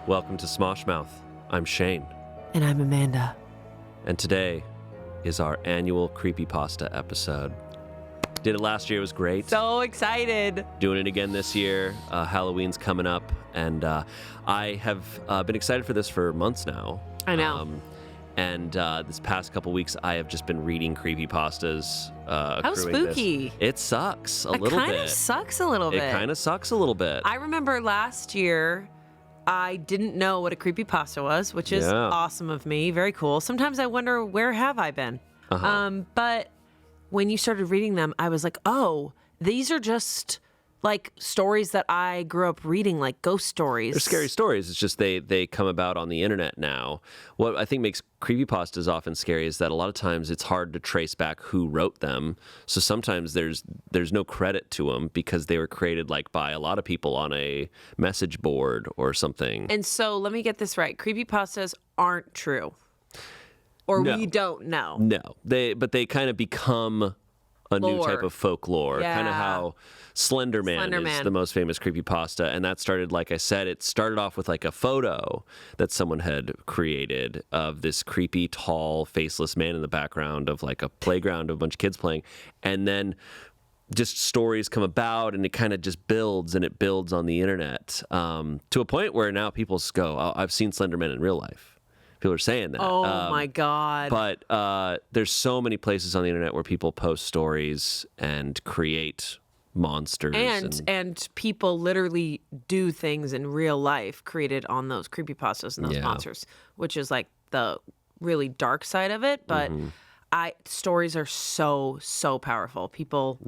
Welcome to Smosh Mouth. I'm Shayne. And I'm Amanda. And today is our annual Creepypasta episode. Did it last year, it was great. So excited. Doing it again this year. Halloween's coming up, and I have been excited for this for months now. I know. And this past couple weeks, I have just been reading creepypastas. How spooky. It sucks a little bit. It kind of sucks a little bit. It kind of sucks a little bit. I remember last year, I didn't know what a creepypasta was, which is awesome of me. Very cool. Sometimes I wonder, where have I been? But when you started reading them, I was like, oh, these are just like stories that I grew up reading, like ghost stories. They're scary stories. It's just they come about on the internet now. What I think makes creepypastas often scary is that a lot of times it's hard to trace back who wrote them. So sometimes there's no credit to them because they were created like by a lot of people on a message board or something. And so let me get this right. Creepypastas aren't true. Or No. we don't know. No, but they kind of become a new type of folklore. Yeah. Kind of how Slender Man is the most famous creepypasta. And that started, like I said, it started off with like a photo that someone had created of this creepy, tall, faceless man in the background of like a playground of a bunch of kids playing. And then just stories come about, and it kind of just builds, and it builds on the internet to a point where now people go, oh, I've seen Slender Man in real life. People are saying that. Oh, my God. But there's so many places on the internet where people post stories and create monsters. And people literally do things in real life created on those creepypastas and those monsters, which is like the really dark side of it. But stories are so powerful. People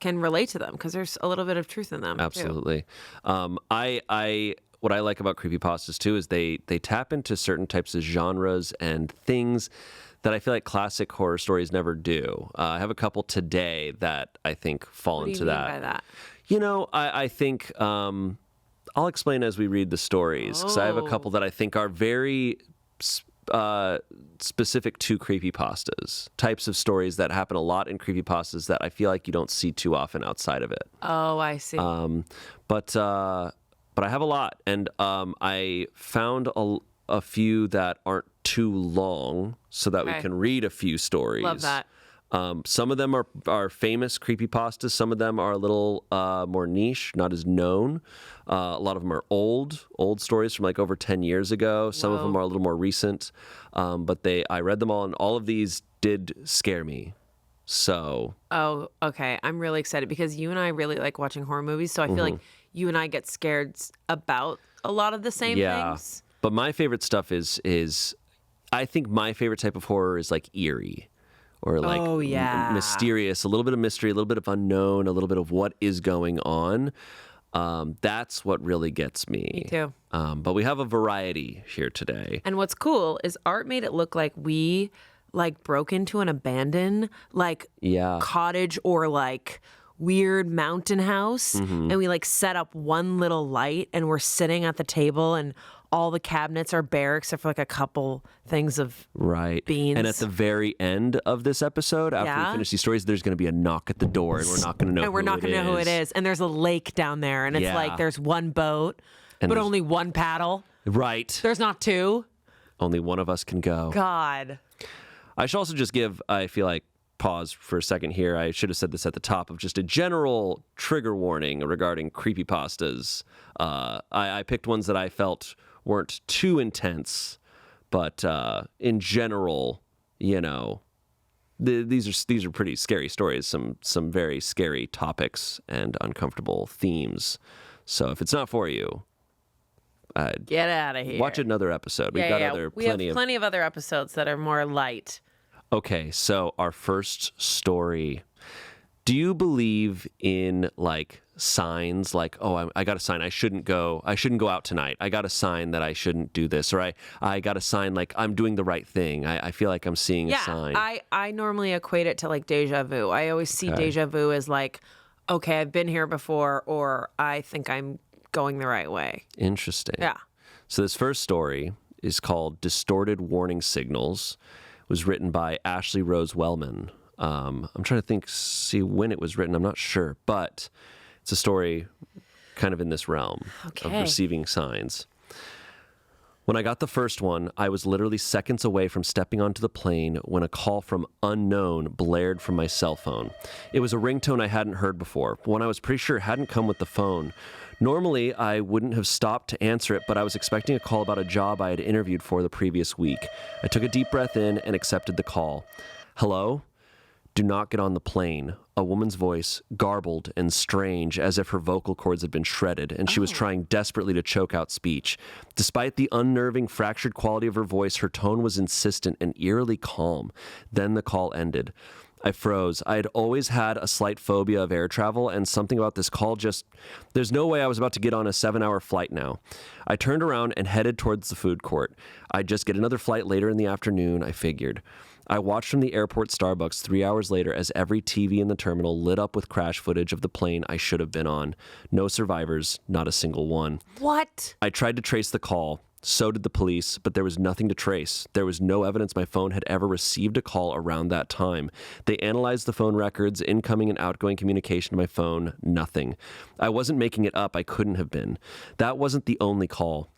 can relate to them because there's a little bit of truth in them. Absolutely. What I like about creepypastas, too, is they tap into certain types of genres and things that I feel like classic horror stories never do. I have a couple today that I think fall into that. What do you mean by that? You know, I think I'll explain as we read the stories, because I have a couple that I think are very specific to creepypastas, types of stories that happen a lot in creepypastas that I feel like you don't see too often outside of it. Oh, I see. But I have a lot, and I found a few that aren't too long so that we can read a few stories. Love that. Some of them are famous creepypastas. Some of them are a little more niche, not as known. A lot of them are old stories from like over 10 years ago. Some of them are a little more recent. But I read them all, and all of these did scare me. So. Oh, okay. I'm really excited because you and I really like watching horror movies. So I feel like you and I get scared about a lot of the same things. But my favorite stuff is I think my favorite type of horror is like eerie or like mysterious, a little bit of mystery, a little bit of unknown, a little bit of what is going on. That's what really gets me. Me too. But we have a variety here today. And what's cool is Art made it look like we like broke into an abandoned cottage or like weird mountain house, and we like set up one little light, and we're sitting at the table, and all the cabinets are bare except for like a couple things of beans. And at the very end of this episode, after we finish these stories, there's going to be a knock at the door, and we're not going to know. And we're not going to know who it is. And there's a lake down there, and it's like there's one boat, but only one paddle. Right. There's not two. Only one of us can go. God. I should also just give, I feel like, pause for a second here. I should have said this at the top of just a general trigger warning regarding creepypastas. I picked ones that I felt weren't too intense, but in general, you know, these are pretty scary stories. Some very scary topics and uncomfortable themes. So if it's not for you, get out of here. Watch another episode. We have plenty of other episodes that are more light. Okay, so our first story. Do you believe in like signs like, oh, I got a sign I shouldn't go out tonight. I got a sign that I shouldn't do this, or I got a sign like I'm doing the right thing. I feel like I'm seeing a sign. I normally equate it to like deja vu. I always see deja vu as like, okay, I've been here before, or I think I'm going the right way. Interesting. Yeah. So this first story is called Distorted Warning Signals. Was written by Ashley Rose Wellman. I'm trying to see when it was written. I'm not sure, but it's a story kind of in this realm of receiving signs. When I got the first one, I was literally seconds away from stepping onto the plane when a call from unknown blared from my cell phone. It was a ringtone I hadn't heard before, one I was pretty sure hadn't come with the phone. Normally, I wouldn't have stopped to answer it, but I was expecting a call about a job I had interviewed for the previous week. I took a deep breath in and accepted the call. Hello? Do not get on the plane. A woman's voice, garbled and strange, as if her vocal cords had been shredded, and she was trying desperately to choke out speech. Despite the unnerving, fractured quality of her voice, her tone was insistent and eerily calm. Then the call ended. I froze. I had always had a slight phobia of air travel, and something about this call just... There's no way I was about to get on a 7-hour flight now. I turned around and headed towards the food court. I'd just get another flight later in the afternoon, I figured. I watched from the airport Starbucks 3 hours later as every TV in the terminal lit up with crash footage of the plane I should have been on. No survivors, not a single one. What? I tried to trace the call. So did the police, but there was nothing to trace. There was no evidence my phone had ever received a call around that time. They analyzed the phone records, incoming and outgoing communication to my phone, nothing. I wasn't making it up. I couldn't have been. That wasn't the only call.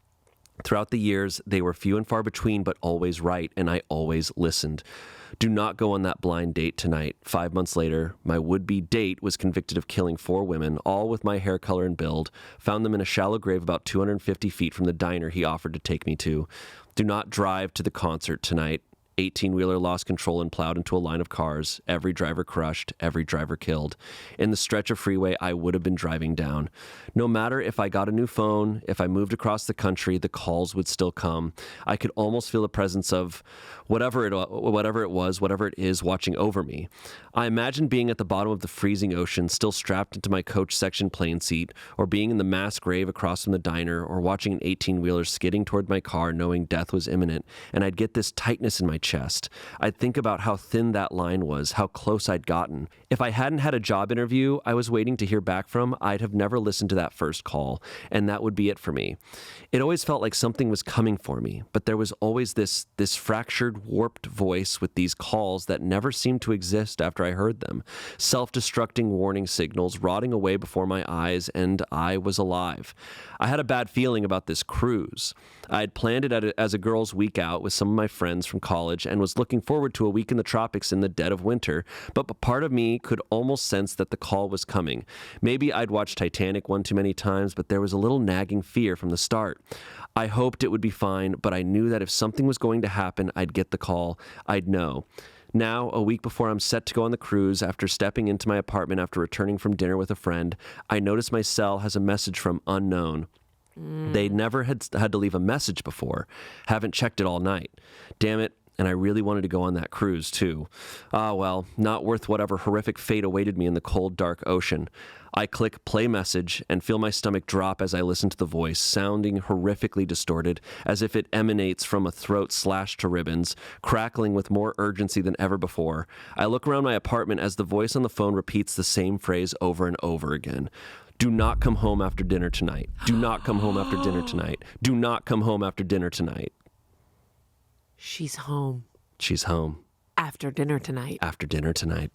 Throughout the years, they were few and far between, but always right, and I always listened. Do not go on that blind date tonight. 5 months later, my would-be date was convicted of killing 4 women, all with my hair color and build. Found them in a shallow grave about 250 feet from the diner he offered to take me to. Do not drive to the concert tonight. 18-wheeler lost control and plowed into a line of cars. Every driver crushed, every driver killed. In the stretch of freeway I would have been driving down. No matter if I got a new phone, if I moved across the country, the calls would still come. I could almost feel the presence of whatever it is watching over me. I imagined being at the bottom of the freezing ocean, still strapped into my coach section plane seat, or being in the mass grave across from the diner, or watching an 18-wheeler skidding toward my car knowing death was imminent, and I'd get this tightness in my chest. I'd think about how thin that line was, how close I'd gotten. If I hadn't had a job interview I was waiting to hear back from, I'd have never listened to that first call, and that would be it for me. It always felt like something was coming for me, but there was always this fractured, warped voice with these calls that never seemed to exist after I heard them. Self-destructing warning signals rotting away before my eyes, and I was alive. I had a bad feeling about this cruise. I had planned it as a girls' week out with some of my friends from college and was looking forward to a week in the tropics in the dead of winter, but part of me could almost sense that the call was coming. Maybe I'd watched Titanic one too many times, but there was a little nagging fear from the start. I hoped it would be fine, but I knew that if something was going to happen, I'd get the call. I'd know. Now, a week before I'm set to go on the cruise, after stepping into my apartment after returning from dinner with a friend, I notice my cell has a message from unknown. They never had to leave a message before. Haven't checked it all night. Damn it. And I really wanted to go on that cruise, too. Ah, well, not worth whatever horrific fate awaited me in the cold, dark ocean. I click play message and feel my stomach drop as I listen to the voice, sounding horrifically distorted, as if it emanates from a throat slashed to ribbons, crackling with more urgency than ever before. I look around my apartment as the voice on the phone repeats the same phrase over and over again. Do not come home after dinner tonight. Do not come home after dinner tonight. Do not come home after dinner tonight. She's home. She's home. After dinner tonight. After dinner tonight.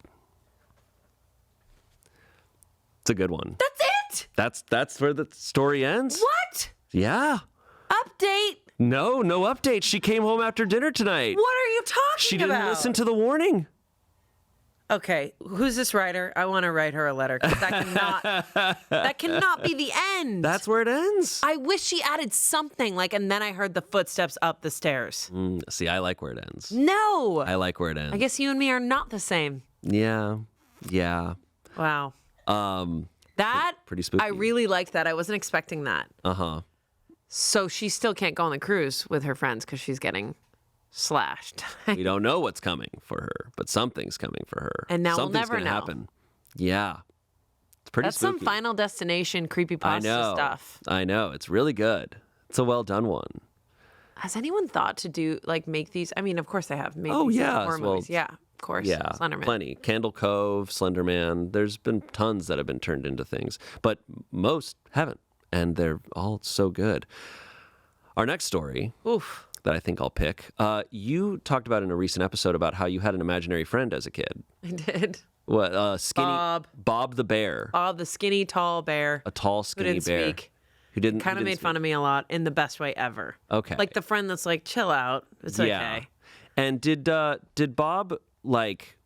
It's a good one. That's it? That's where the story ends? What? Yeah. Update? No update. She came home after dinner tonight. What are you talking about? She didn't listen to the warning. Okay, who's this writer? I want to write her a letter, 'cause that cannot be the end. That's where it ends. I wish she added something, and then I heard the footsteps up the stairs. See, I like where it ends. No. I like where it ends. I guess you and me are not the same. Yeah. Wow. That pretty spooky. I really liked that. I wasn't expecting that. Uh-huh. So she still can't go on the cruise with her friends because she's getting slashed. We don't know what's coming for her, but something's coming for her. And now something's we'll never gonna know. Happen. Yeah. It's pretty That's spooky. some Final Destination creepypasta stuff. I know. It's really good. It's a well done one. Has anyone thought to do, make these? I mean, of course they have. Made Oh, these yeah. horror movies. Yeah, of course. Yeah. Slenderman. Plenty. Candle Cove, Slenderman. There's been tons that have been turned into things, but most haven't. And they're all so good. Our next story. Oof. That I think I'll pick. You talked about in a recent episode about how you had an imaginary friend as a kid. I did. What? Skinny Bob. Bob the bear. Bob the skinny, tall bear. A tall, skinny bear. Speak. Who didn't kind of made fun of me a lot in the best way ever. Okay. Like the friend that's like, chill out. It's okay. And did Bob, like,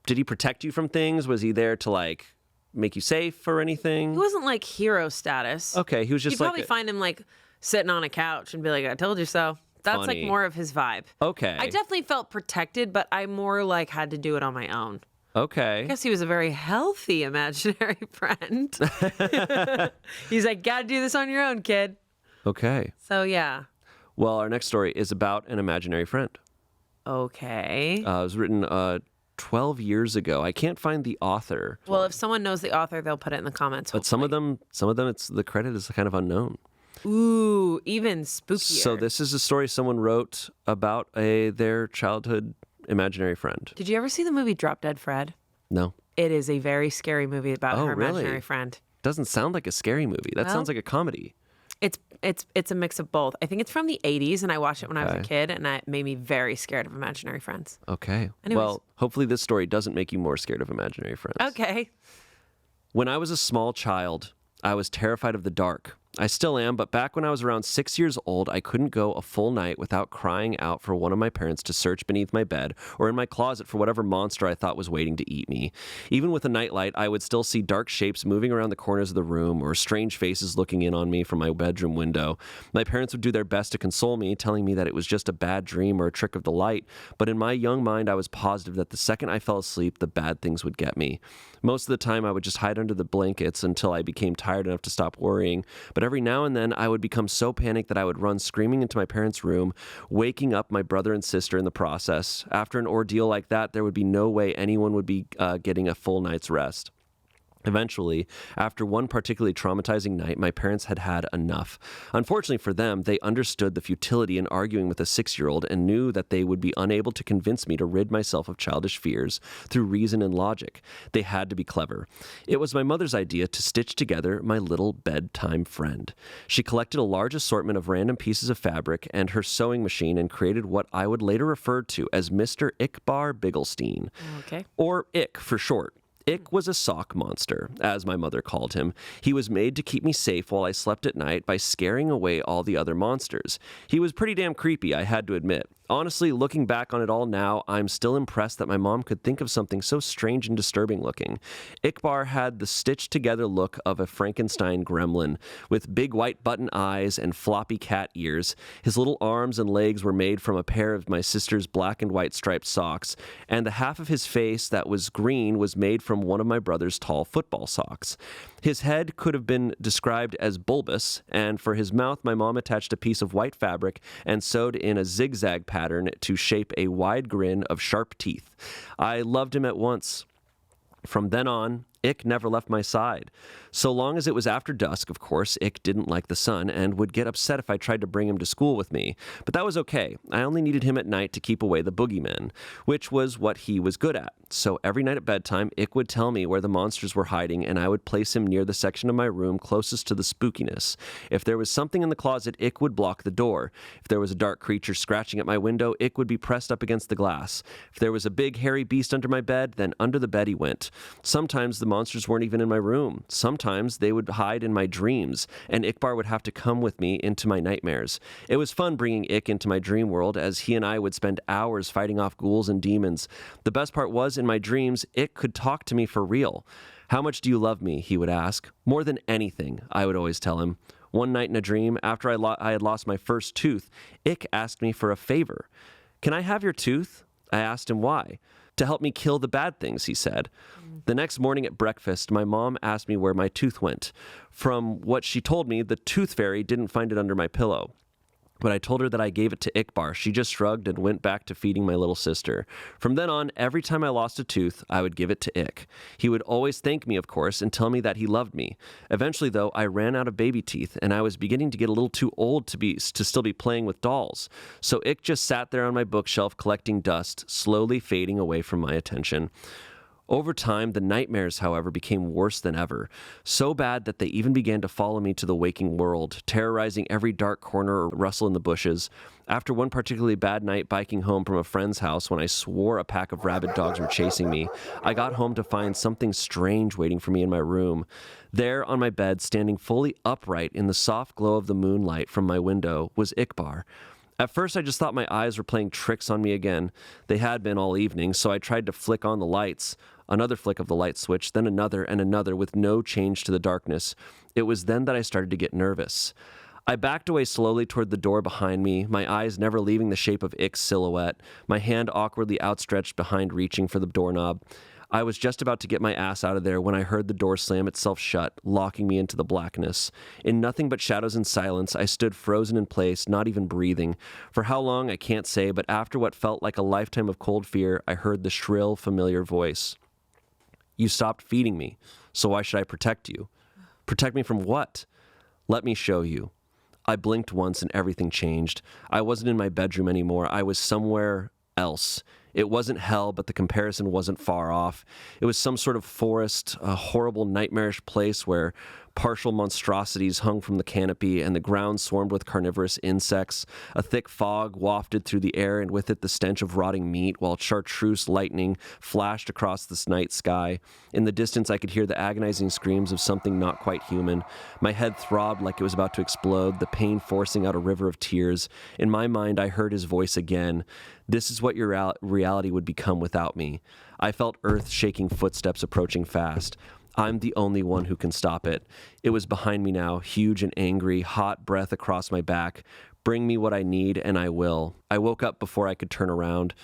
did he protect you from things? Was he there to, like, make you safe or anything? He wasn't like hero status. Okay, he was just You'd probably find him like sitting on a couch and be like, I told you so. That's funny. like more of his vibe. Okay. I definitely felt protected, but I more like had to do it on my own. Okay. I guess he was a very healthy imaginary friend. He's like, gotta do this on your own, kid. Okay. So, yeah. Well, our next story is about an imaginary friend. Okay. It was written 12 years ago. I can't find the author. Well, if someone knows the author, they'll put it in the comments. But some of them, it's the credit is kind of unknown. Ooh, even spookier. So this is a story someone wrote about their childhood imaginary friend. Did you ever see the movie Drop Dead Fred? No. It is a very scary movie about her really? imaginary friend. Doesn't sound like a scary movie. That sounds like a comedy. It's a mix of both. I think it's from the 80s, and I watched it when I was a kid, and it made me very scared of imaginary friends. Okay. Anyways. Well, hopefully this story doesn't make you more scared of imaginary friends. Okay. When I was a small child, I was terrified of the dark. I still am, but back when I was around 6 years old, I couldn't go a full night without crying out for one of my parents to search beneath my bed or in my closet for whatever monster I thought was waiting to eat me. Even with a nightlight, I would still see dark shapes moving around the corners of the room or strange faces looking in on me from my bedroom window. My parents would do their best to console me, telling me that it was just a bad dream or a trick of the light, but in my young mind, I was positive that the second I fell asleep, the bad things would get me. Most of the time, I would just hide under the blankets until I became tired enough to stop worrying, but every now and then I would become so panicked that I would run screaming into my parents' room, waking up my brother and sister in the process. After an ordeal like that, there would be no way anyone would be getting a full night's rest. Eventually, after one particularly traumatizing night, my parents had had enough. Unfortunately for them, they understood the futility in arguing with a 6-year-old and knew that they would be unable to convince me to rid myself of childish fears through reason and logic. They had to be clever. It was my mother's idea to stitch together my little bedtime friend. She collected a large assortment of random pieces of fabric and her sewing machine and created what I would later refer to as Mr. Ickbarr Bigelsteine. Okay. Or Ick for short. Ick was a sock monster, as my mother called him. He was made to keep me safe while I slept at night by scaring away all the other monsters. He was pretty damn creepy, I had to admit. Honestly, looking back on it all now, I'm still impressed that my mom could think of something so strange and disturbing looking. Ickbarr had the stitched-together look of a Frankenstein gremlin, with big white button eyes and floppy cat ears. His little arms and legs were made from a pair of my sister's black and white striped socks, and the half of his face that was green was made from one of my brother's tall football socks. His head could have been described as bulbous, and for his mouth, my mom attached a piece of white fabric and sewed in a zigzag pattern to shape a wide grin of sharp teeth. I loved him at once. From then on, Ick never left my side. So long as it was after dusk, of course, Ick didn't like the sun and would get upset if I tried to bring him to school with me. But that was okay. I only needed him at night to keep away the boogeymen, which was what he was good at. So every night at bedtime, Ick would tell me where the monsters were hiding, and I would place him near the section of my room closest to the spookiness. If there was something in the closet, Ick would block the door. If there was a dark creature scratching at my window, Ick would be pressed up against the glass. If there was a big hairy beast under my bed, then under the bed he went. Sometimes the monsters weren't even in my room. Sometimes they would hide in my dreams, and Ickbarr would have to come with me into my nightmares. It was fun bringing Ick into my dream world, as he and I would spend hours fighting off ghouls and demons. The best part was, in my dreams, Ick could talk to me for real. "How much do you love me?" he would ask. "More than anything," I would always tell him. One night in a dream, after I had lost my first tooth, Ick asked me for a favor. "Can I have your tooth?" I asked him why. "To help me kill the bad things," he said. The next morning at breakfast, my mom asked me where my tooth went. From what she told me, the tooth fairy didn't find it under my pillow. When I told her that I gave it to Ickbarr, she just shrugged and went back to feeding my little sister. From then on, every time I lost a tooth, I would give it to Ick. He would always thank me, of course, and tell me that he loved me. Eventually, though, I ran out of baby teeth, and I was beginning to get a little too old to still be playing with dolls. So Ick just sat there on my bookshelf collecting dust, slowly fading away from my attention. Over time, the nightmares, however, became worse than ever, so bad that they even began to follow me to the waking world, terrorizing every dark corner or rustle in the bushes. After one particularly bad night biking home from a friend's house when I swore a pack of rabid dogs were chasing me, I got home to find something strange waiting for me in my room. There, on my bed, standing fully upright in the soft glow of the moonlight from my window, was Ickbarr. At first, I just thought my eyes were playing tricks on me again. They had been all evening, so I tried to flick on the lights. Another flick of the light switch, then another and another with no change to the darkness. It was then that I started to get nervous. I backed away slowly toward the door behind me, my eyes never leaving the shape of Ick's silhouette, my hand awkwardly outstretched behind reaching for the doorknob. I was just about to get my ass out of there when I heard the door slam itself shut, locking me into the blackness. In nothing but shadows and silence, I stood frozen in place, not even breathing. For how long, I can't say, but after what felt like a lifetime of cold fear, I heard the shrill, familiar voice. You stopped feeding me, so why should I protect you? Protect me from what? Let me show you. I blinked once and everything changed. I wasn't in my bedroom anymore. I was somewhere else. It wasn't hell, but the comparison wasn't far off. It was some sort of forest, a horrible, nightmarish place where partial monstrosities hung from the canopy and the ground swarmed with carnivorous insects. A thick fog wafted through the air and with it the stench of rotting meat, while chartreuse lightning flashed across the night sky. In the distance, I could hear the agonizing screams of something not quite human. My head throbbed like it was about to explode, the pain forcing out a river of tears. In my mind, I heard his voice again. This is what your reality would become without me. I felt earth-shaking footsteps approaching fast. I'm the only one who can stop it. It was behind me now, huge and angry, hot breath across my back. Bring me what I need, and I will. I woke up before I could turn around.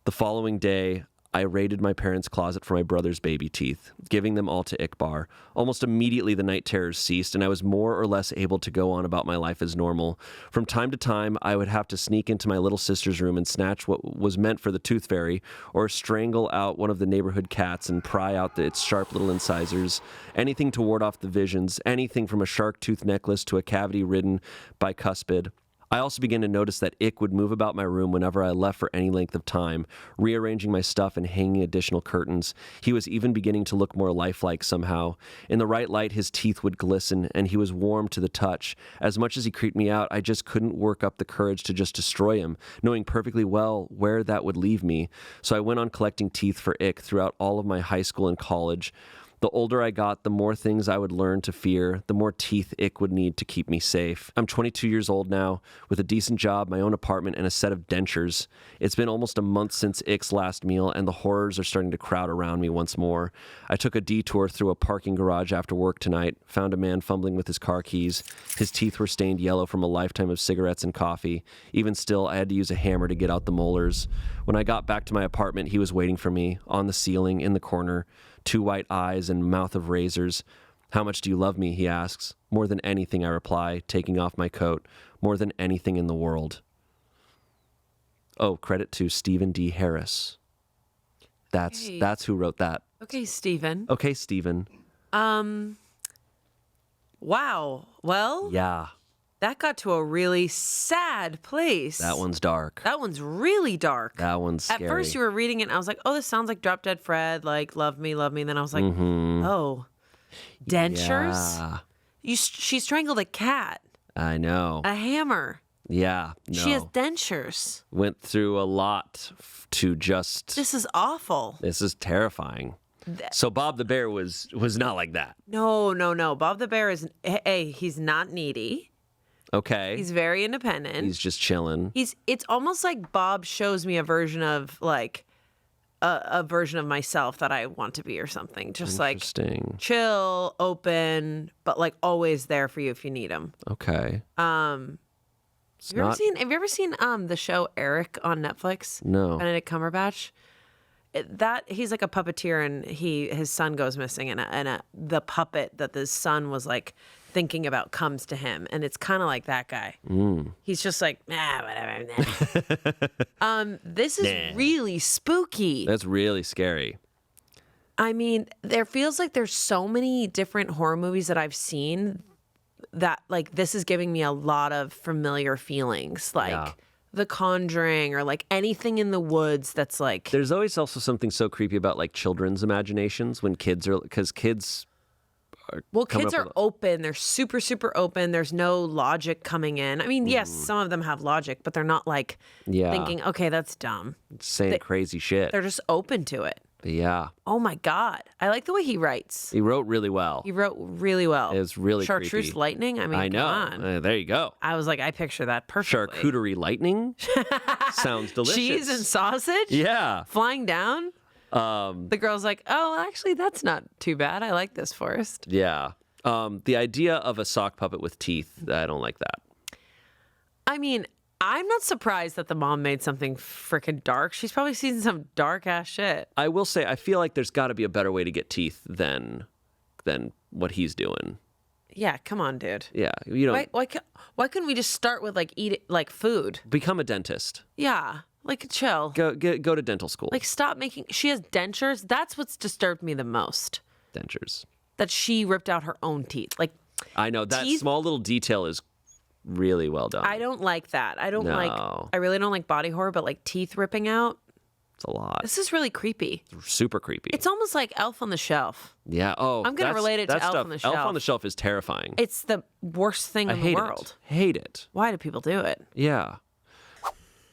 The following day, I raided my parents' closet for my brother's baby teeth, giving them all to Ickbarr. Almost immediately, the night terrors ceased, and I was more or less able to go on about my life as normal. From time to time, I would have to sneak into my little sister's room and snatch what was meant for the tooth fairy, or strangle out one of the neighborhood cats and pry out its sharp little incisors. Anything to ward off the visions, anything from a shark tooth necklace to a cavity ridden by cuspid. I also began to notice that Ick would move about my room whenever I left for any length of time, rearranging my stuff and hanging additional curtains. He was even beginning to look more lifelike somehow. In the right light, his teeth would glisten, and he was warm to the touch. As much as he creeped me out, I just couldn't work up the courage to just destroy him, knowing perfectly well where that would leave me. So I went on collecting teeth for Ick throughout all of my high school and college. The older I got, the more things I would learn to fear, the more teeth Ick would need to keep me safe. I'm 22 years old now, with a decent job, my own apartment, and a set of dentures. It's been almost a month since Ick's last meal, and the horrors are starting to crowd around me once more. I took a detour through a parking garage after work tonight, found a man fumbling with his car keys. His teeth were stained yellow from a lifetime of cigarettes and coffee. Even still, I had to use a hammer to get out the molars. When I got back to my apartment, he was waiting for me, on the ceiling, in the corner. 2 white eyes and mouth of razors. How much do you love me, he asks. More than anything, I reply, taking off my coat. More than anything in the world. Oh, credit to Stephen D. Harris. That's who wrote that. Okay, Stephen. Okay, Stephen. Wow. Well, yeah. That got to a really sad place. That one's dark. That one's really dark. That one's scary. At first you were reading it and I was like, oh, this sounds like Drop Dead Fred, like love me. And then I was like, oh, dentures? Yeah. She strangled a cat. I know. A hammer. Yeah. No. She has dentures. Went through a lot to just... This is awful. This is terrifying. So Bob the Bear was not like that. No. Bob the Bear is, he's not needy. Okay. He's very independent. He's just chilling. It's almost like Bob shows me a version of like a version of myself that I want to be or something. Just like chill, open, but like always there for you if you need him. Okay. Have you ever seen the show Eric on Netflix? No. Benedict Cumberbatch. He's like a puppeteer and his son goes missing and the puppet that the son was like thinking about comes to him, and it's kind of like that guy. He's just like, whatever. This is really spooky. That's really scary. I mean, there feels like there's so many different horror movies that I've seen that like this is giving me a lot of familiar feelings, like The Conjuring or like anything in the woods that's like... There's always also something so creepy about like children's imaginations when kids are... Because kids... kids are open. They're super, super open. There's no logic coming in. I mean, yes, some of them have logic, but they're not like thinking, okay, that's dumb. Saying crazy shit. They're just open to it. Yeah. Oh my God. I like the way he writes. He wrote really well. It was really Chartreuse creepy. lightning? I mean, I know. There you go. I was like, I picture that perfectly. Charcuterie lightning? Sounds delicious. Cheese and sausage? Yeah. Flying down? The girl's like, oh, actually, that's not too bad. I like this forest. Yeah. The idea of a sock puppet with teeth, I don't like that. I mean, I'm not surprised that the mom made something freaking dark. She's probably seen some dark ass shit. I will say, I feel like there's got to be a better way to get teeth than what he's doing. Yeah, come on, dude. Yeah, you know. Why couldn't we just start with like eat it like food? Become a dentist. Yeah, like chill. Go to dental school. Like stop making. She has dentures. That's what's disturbed me the most. Dentures. That she ripped out her own teeth. Like I know that small little detail is really well done. I don't like that. I really don't like body horror, but like teeth ripping out. It's a lot. This is really creepy. It's super creepy. It's almost like Elf on the Shelf. Yeah. Oh, I'm going to relate it to Elf on the Shelf. Elf on the Shelf is terrifying. It's the worst thing in the world. Hate it. Why do people do it? Yeah.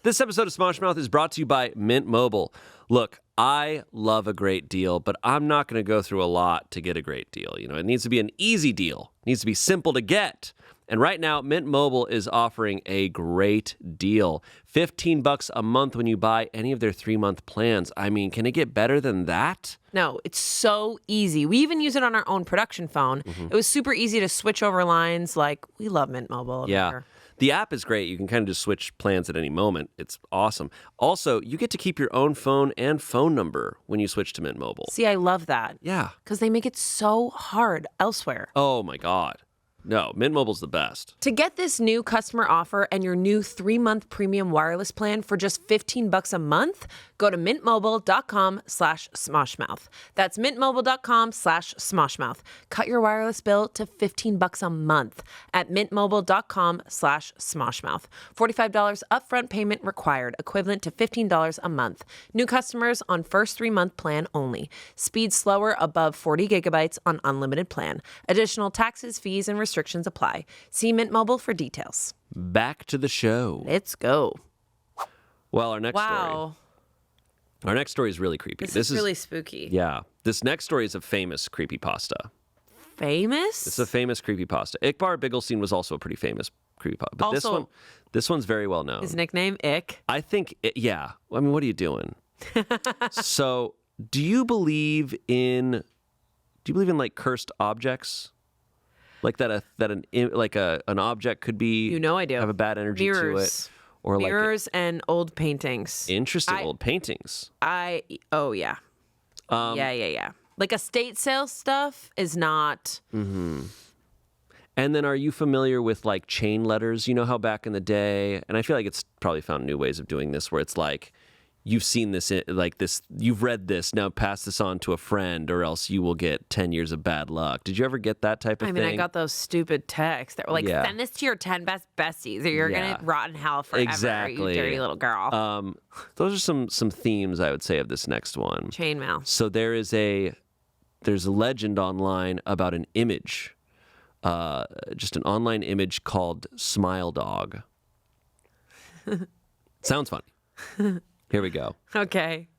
This episode of Smosh Mouth is brought to you by Mint Mobile. Look, I love a great deal, but I'm not going to go through a lot to get a great deal. You know, it needs to be an easy deal. It needs to be simple to get. And right now, Mint Mobile is offering a great deal. $15 a month when you buy any of their 3-month plans. I mean, can it get better than that? No, it's so easy. We even use it on our own production phone. It was super easy to switch over lines. Like, we love Mint Mobile. Yeah. The app is great. You can kind of just switch plans at any moment. It's awesome. Also, you get to keep your own phone and phone number when you switch to Mint Mobile. See, I love that. Yeah. Because they make it so hard elsewhere. Oh, my God. No, Mint Mobile's the best. To get this new customer offer and your new 3-month premium wireless plan for just $15 a month, go to mintmobile.com/smoshmouth. That's mintmobile.com/smoshmouth. Cut your wireless bill to $15 a month at mintmobile.com/smoshmouth. $45 upfront payment required, equivalent to $15 a month. New customers on first 3-month plan only. Speed slower above 40 gigabytes on unlimited plan. Additional taxes, fees, and restrictions apply. See Mint Mobile for details. Back to the show. Let's go. Well, our next story is really creepy. This is really spooky. Yeah. This next story is a famous creepypasta. Famous? It's a famous creepypasta. Ickbarr Bigelsteine was also a pretty famous creepypasta. But this one's very well known. His nickname, Ick? I think, yeah. I mean, what are you doing? So, do you believe in like cursed objects? Like an object could be, you know, I do. Have a bad energy to it, or mirrors and old paintings. Interesting, old paintings. Yeah. Yeah. Like estate sale stuff is not. Mm-hmm. And then, are you familiar with like chain letters? You know how back in the day, and I feel like it's probably found new ways of doing this, where it's like, you've seen this, like this, you've read this, now pass this on to a friend or else you will get 10 years of bad luck. Did you ever get that type of thing? I got those stupid texts that were like, send this to your 10 best besties or you're going to rot in hell forever, exactly. You dirty little girl. Those are some themes, I would say, of this next one. Chainmail. So there's a legend online about an image, just an online image called Smile Dog. Sounds funny. Here we go. Okay.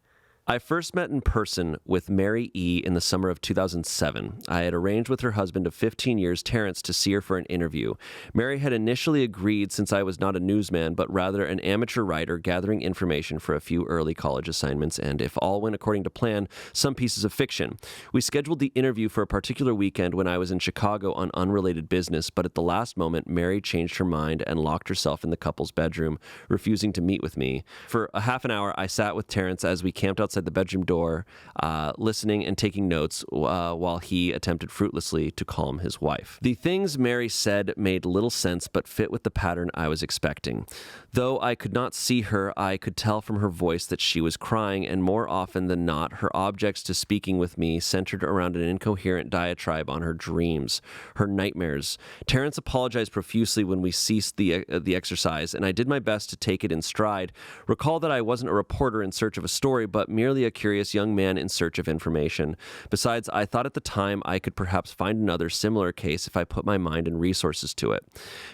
I first met in person with Mary E. in the summer of 2007. I had arranged with her husband of 15 years, Terrence, to see her for an interview. Mary had initially agreed since I was not a newsman, but rather an amateur writer gathering information for a few early college assignments and, if all went according to plan, some pieces of fiction. We scheduled the interview for a particular weekend when I was in Chicago on unrelated business, but at the last moment, Mary changed her mind and locked herself in the couple's bedroom, refusing to meet with me. For a half an hour, I sat with Terrence as we camped outside outside the bedroom door, listening and taking notes while he attempted fruitlessly to calm his wife. The things Mary said made little sense but fit with the pattern I was expecting. Though I could not see her, I could tell from her voice that she was crying, and more often than not, her objects to speaking with me centered around an incoherent diatribe on her dreams, her nightmares. Terrence apologized profusely when we ceased the exercise, and I did my best to take it in stride. Recall that I wasn't a reporter in search of a story, but merely a curious young man in search of information. Besides, I thought at the time I could perhaps find another similar case if I put my mind and resources to it.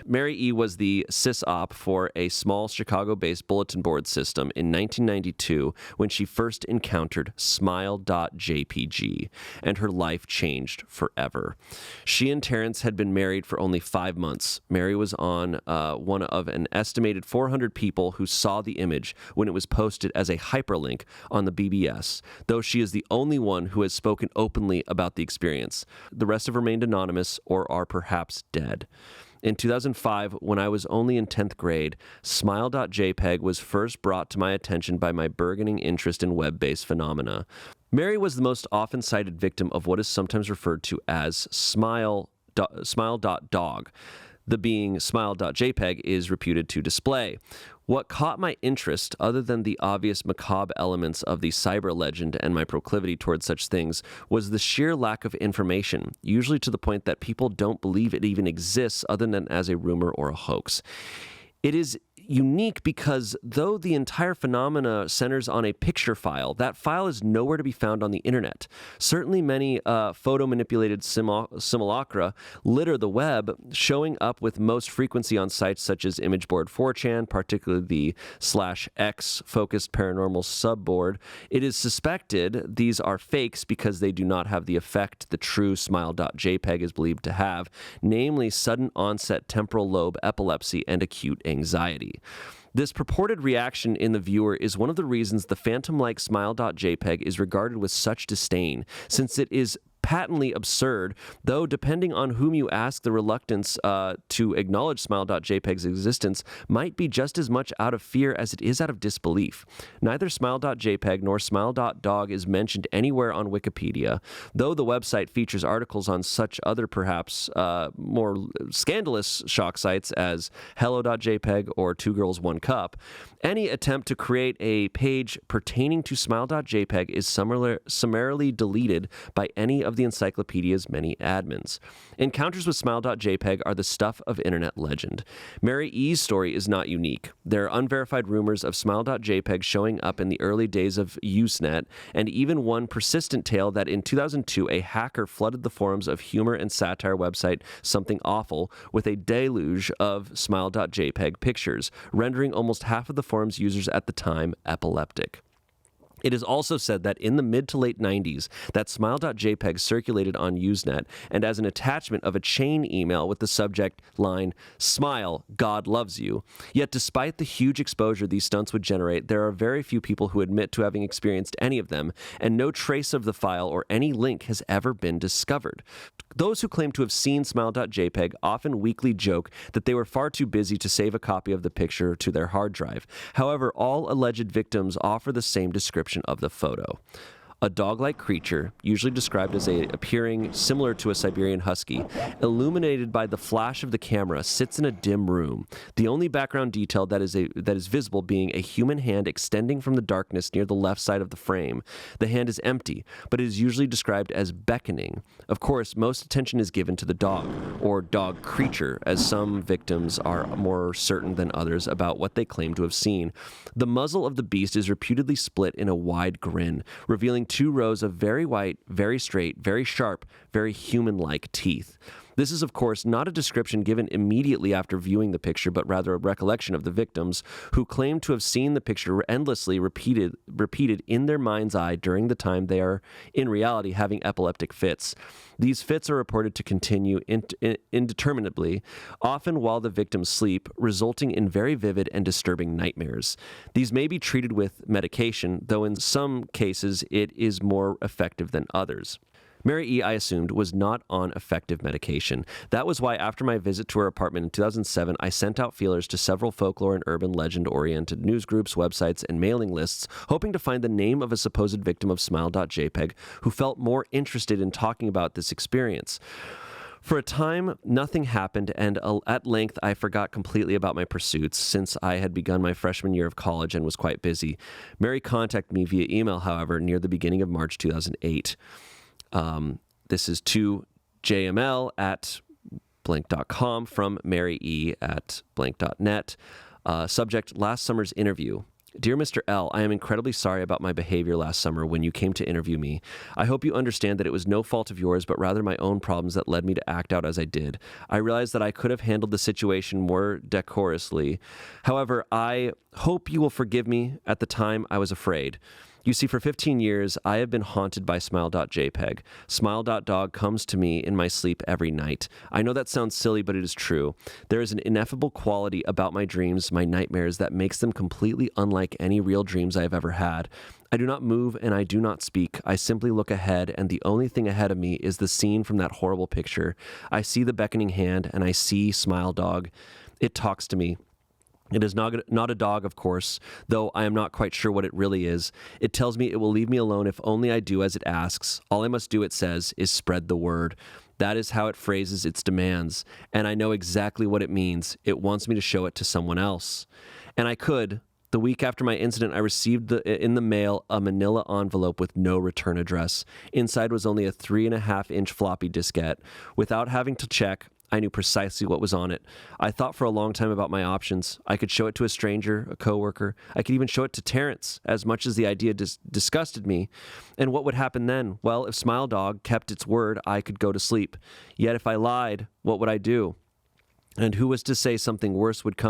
Mary E. was the sysop for a small Chicago-based bulletin board system in 1992 when she first encountered smile.jpg, and her life changed forever. She and Terrence had been married for only 5 months. Mary was on one of an estimated 400 people who saw the image when it was posted as a hyperlink on the BBS, though she is the only one who has spoken openly about the experience. The rest have remained anonymous or are perhaps dead. In 2005, when I was only in 10th grade, smile.jpg was first brought to my attention by my burgeoning interest in web-based phenomena. Mary was the most often cited victim of what is sometimes referred to as smile.dog. The being smile.jpg is reputed to display. What caught my interest, other than the obvious macabre elements of the cyber legend and my proclivity towards such things, was the sheer lack of information, usually to the point that people don't believe it even exists other than as a rumor or a hoax. It is unique because though the entire phenomena centers on a picture file, that file is nowhere to be found on the internet. Certainly many photo-manipulated simulacra litter the web, showing up with most frequency on sites such as Imageboard 4chan, particularly the /X focused paranormal subboard. It is suspected these are fakes because they do not have the effect the true smile.jpg is believed to have, namely sudden onset temporal lobe epilepsy and acute anxiety. This purported reaction in the viewer is one of the reasons the phantom-like smile.jpg is regarded with such disdain, since it is patently absurd, though depending on whom you ask, the reluctance to acknowledge smile.jpg's existence might be just as much out of fear as it is out of disbelief. Neither smile.jpg nor smile.dog is mentioned anywhere on Wikipedia, though the website features articles on such other perhaps more scandalous shock sites as hello.jpg or Two Girls One Cup. Any attempt to create a page pertaining to smile.jpg is summarily deleted by any of the encyclopedia's many admins. Encounters with smile.jpg are the stuff of internet legend. Mary E.'s story is not unique. There are unverified rumors of smile.jpg showing up in the early days of Usenet, and even one persistent tale that in 2002 a hacker flooded the forums of humor and satire website Something Awful with a deluge of smile.jpg pictures, rendering almost half of the forum's users at the time epileptic. It is also said that in the mid to late 90s, that smile.jpg circulated on Usenet and as an attachment of a chain email with the subject line, "Smile, God loves you." Yet despite the huge exposure these stunts would generate, there are very few people who admit to having experienced any of them, and no trace of the file or any link has ever been discovered. Those who claim to have seen smile.jpg often weakly joke that they were far too busy to save a copy of the picture to their hard drive. However, all alleged victims offer the same description of the photo. A dog-like creature, usually described as appearing similar to a Siberian husky, illuminated by the flash of the camera, sits in a dim room. The only background detail that is visible being a human hand extending from the darkness near the left side of the frame. The hand is empty, but it is usually described as beckoning. Of course, most attention is given to the dog, or dog creature, as some victims are more certain than others about what they claim to have seen. The muzzle of the beast is reputedly split in a wide grin, revealing 2 rows of very white, very straight, very sharp, very human-like teeth. This is, of course, not a description given immediately after viewing the picture, but rather a recollection of the victims, who claim to have seen the picture endlessly repeated in their mind's eye during the time they are, in reality, having epileptic fits. These fits are reported to continue indeterminately, often while the victims sleep, resulting in very vivid and disturbing nightmares. These may be treated with medication, though in some cases it is more effective than others. Mary E., I assumed, was not on effective medication. That was why after my visit to her apartment in 2007, I sent out feelers to several folklore and urban legend-oriented news groups, websites, and mailing lists, hoping to find the name of a supposed victim of Smile.jpg who felt more interested in talking about this experience. For a time, nothing happened, and at length I forgot completely about my pursuits since I had begun my freshman year of college and was quite busy. Mary contacted me via email, however, near the beginning of March 2008. This is to jml at blank.com from Mary E. at blank.net. Subject, last summer's interview. Dear Mr. L., I am incredibly sorry about my behavior last summer when you came to interview me. I hope you understand that it was no fault of yours, but rather my own problems that led me to act out as I did. I realize that I could have handled the situation more decorously. However, I hope you will forgive me. At the time, I was afraid. You see, for 15 years, I have been haunted by Smile.jpg. Smile.dog comes to me in my sleep every night. I know that sounds silly, but it is true. There is an ineffable quality about my dreams, my nightmares, that makes them completely unlike any real dreams I have ever had. I do not move and I do not speak. I simply look ahead, and the only thing ahead of me is the scene from that horrible picture. I see the beckoning hand, and I see Smile Dog. It talks to me. It is not a dog, of course, though I am not quite sure what it really is. It tells me it will leave me alone if only I do as it asks. All I must do, it says, is spread the word. That is how it phrases its demands, and I know exactly what it means. It wants me to show it to someone else. And I could. The week after my incident, I received in the mail a manila envelope with no return address. Inside was only a 3.5-inch floppy diskette. Without having to check, I knew precisely what was on it. I thought for a long time about my options. I could show it to a stranger, a coworker. I could even show it to Terrence, as much as the idea disgusted me. And what would happen then? Well, if Smile Dog kept its word, I could go to sleep. Yet if I lied, what would I do? And who was to say something worse would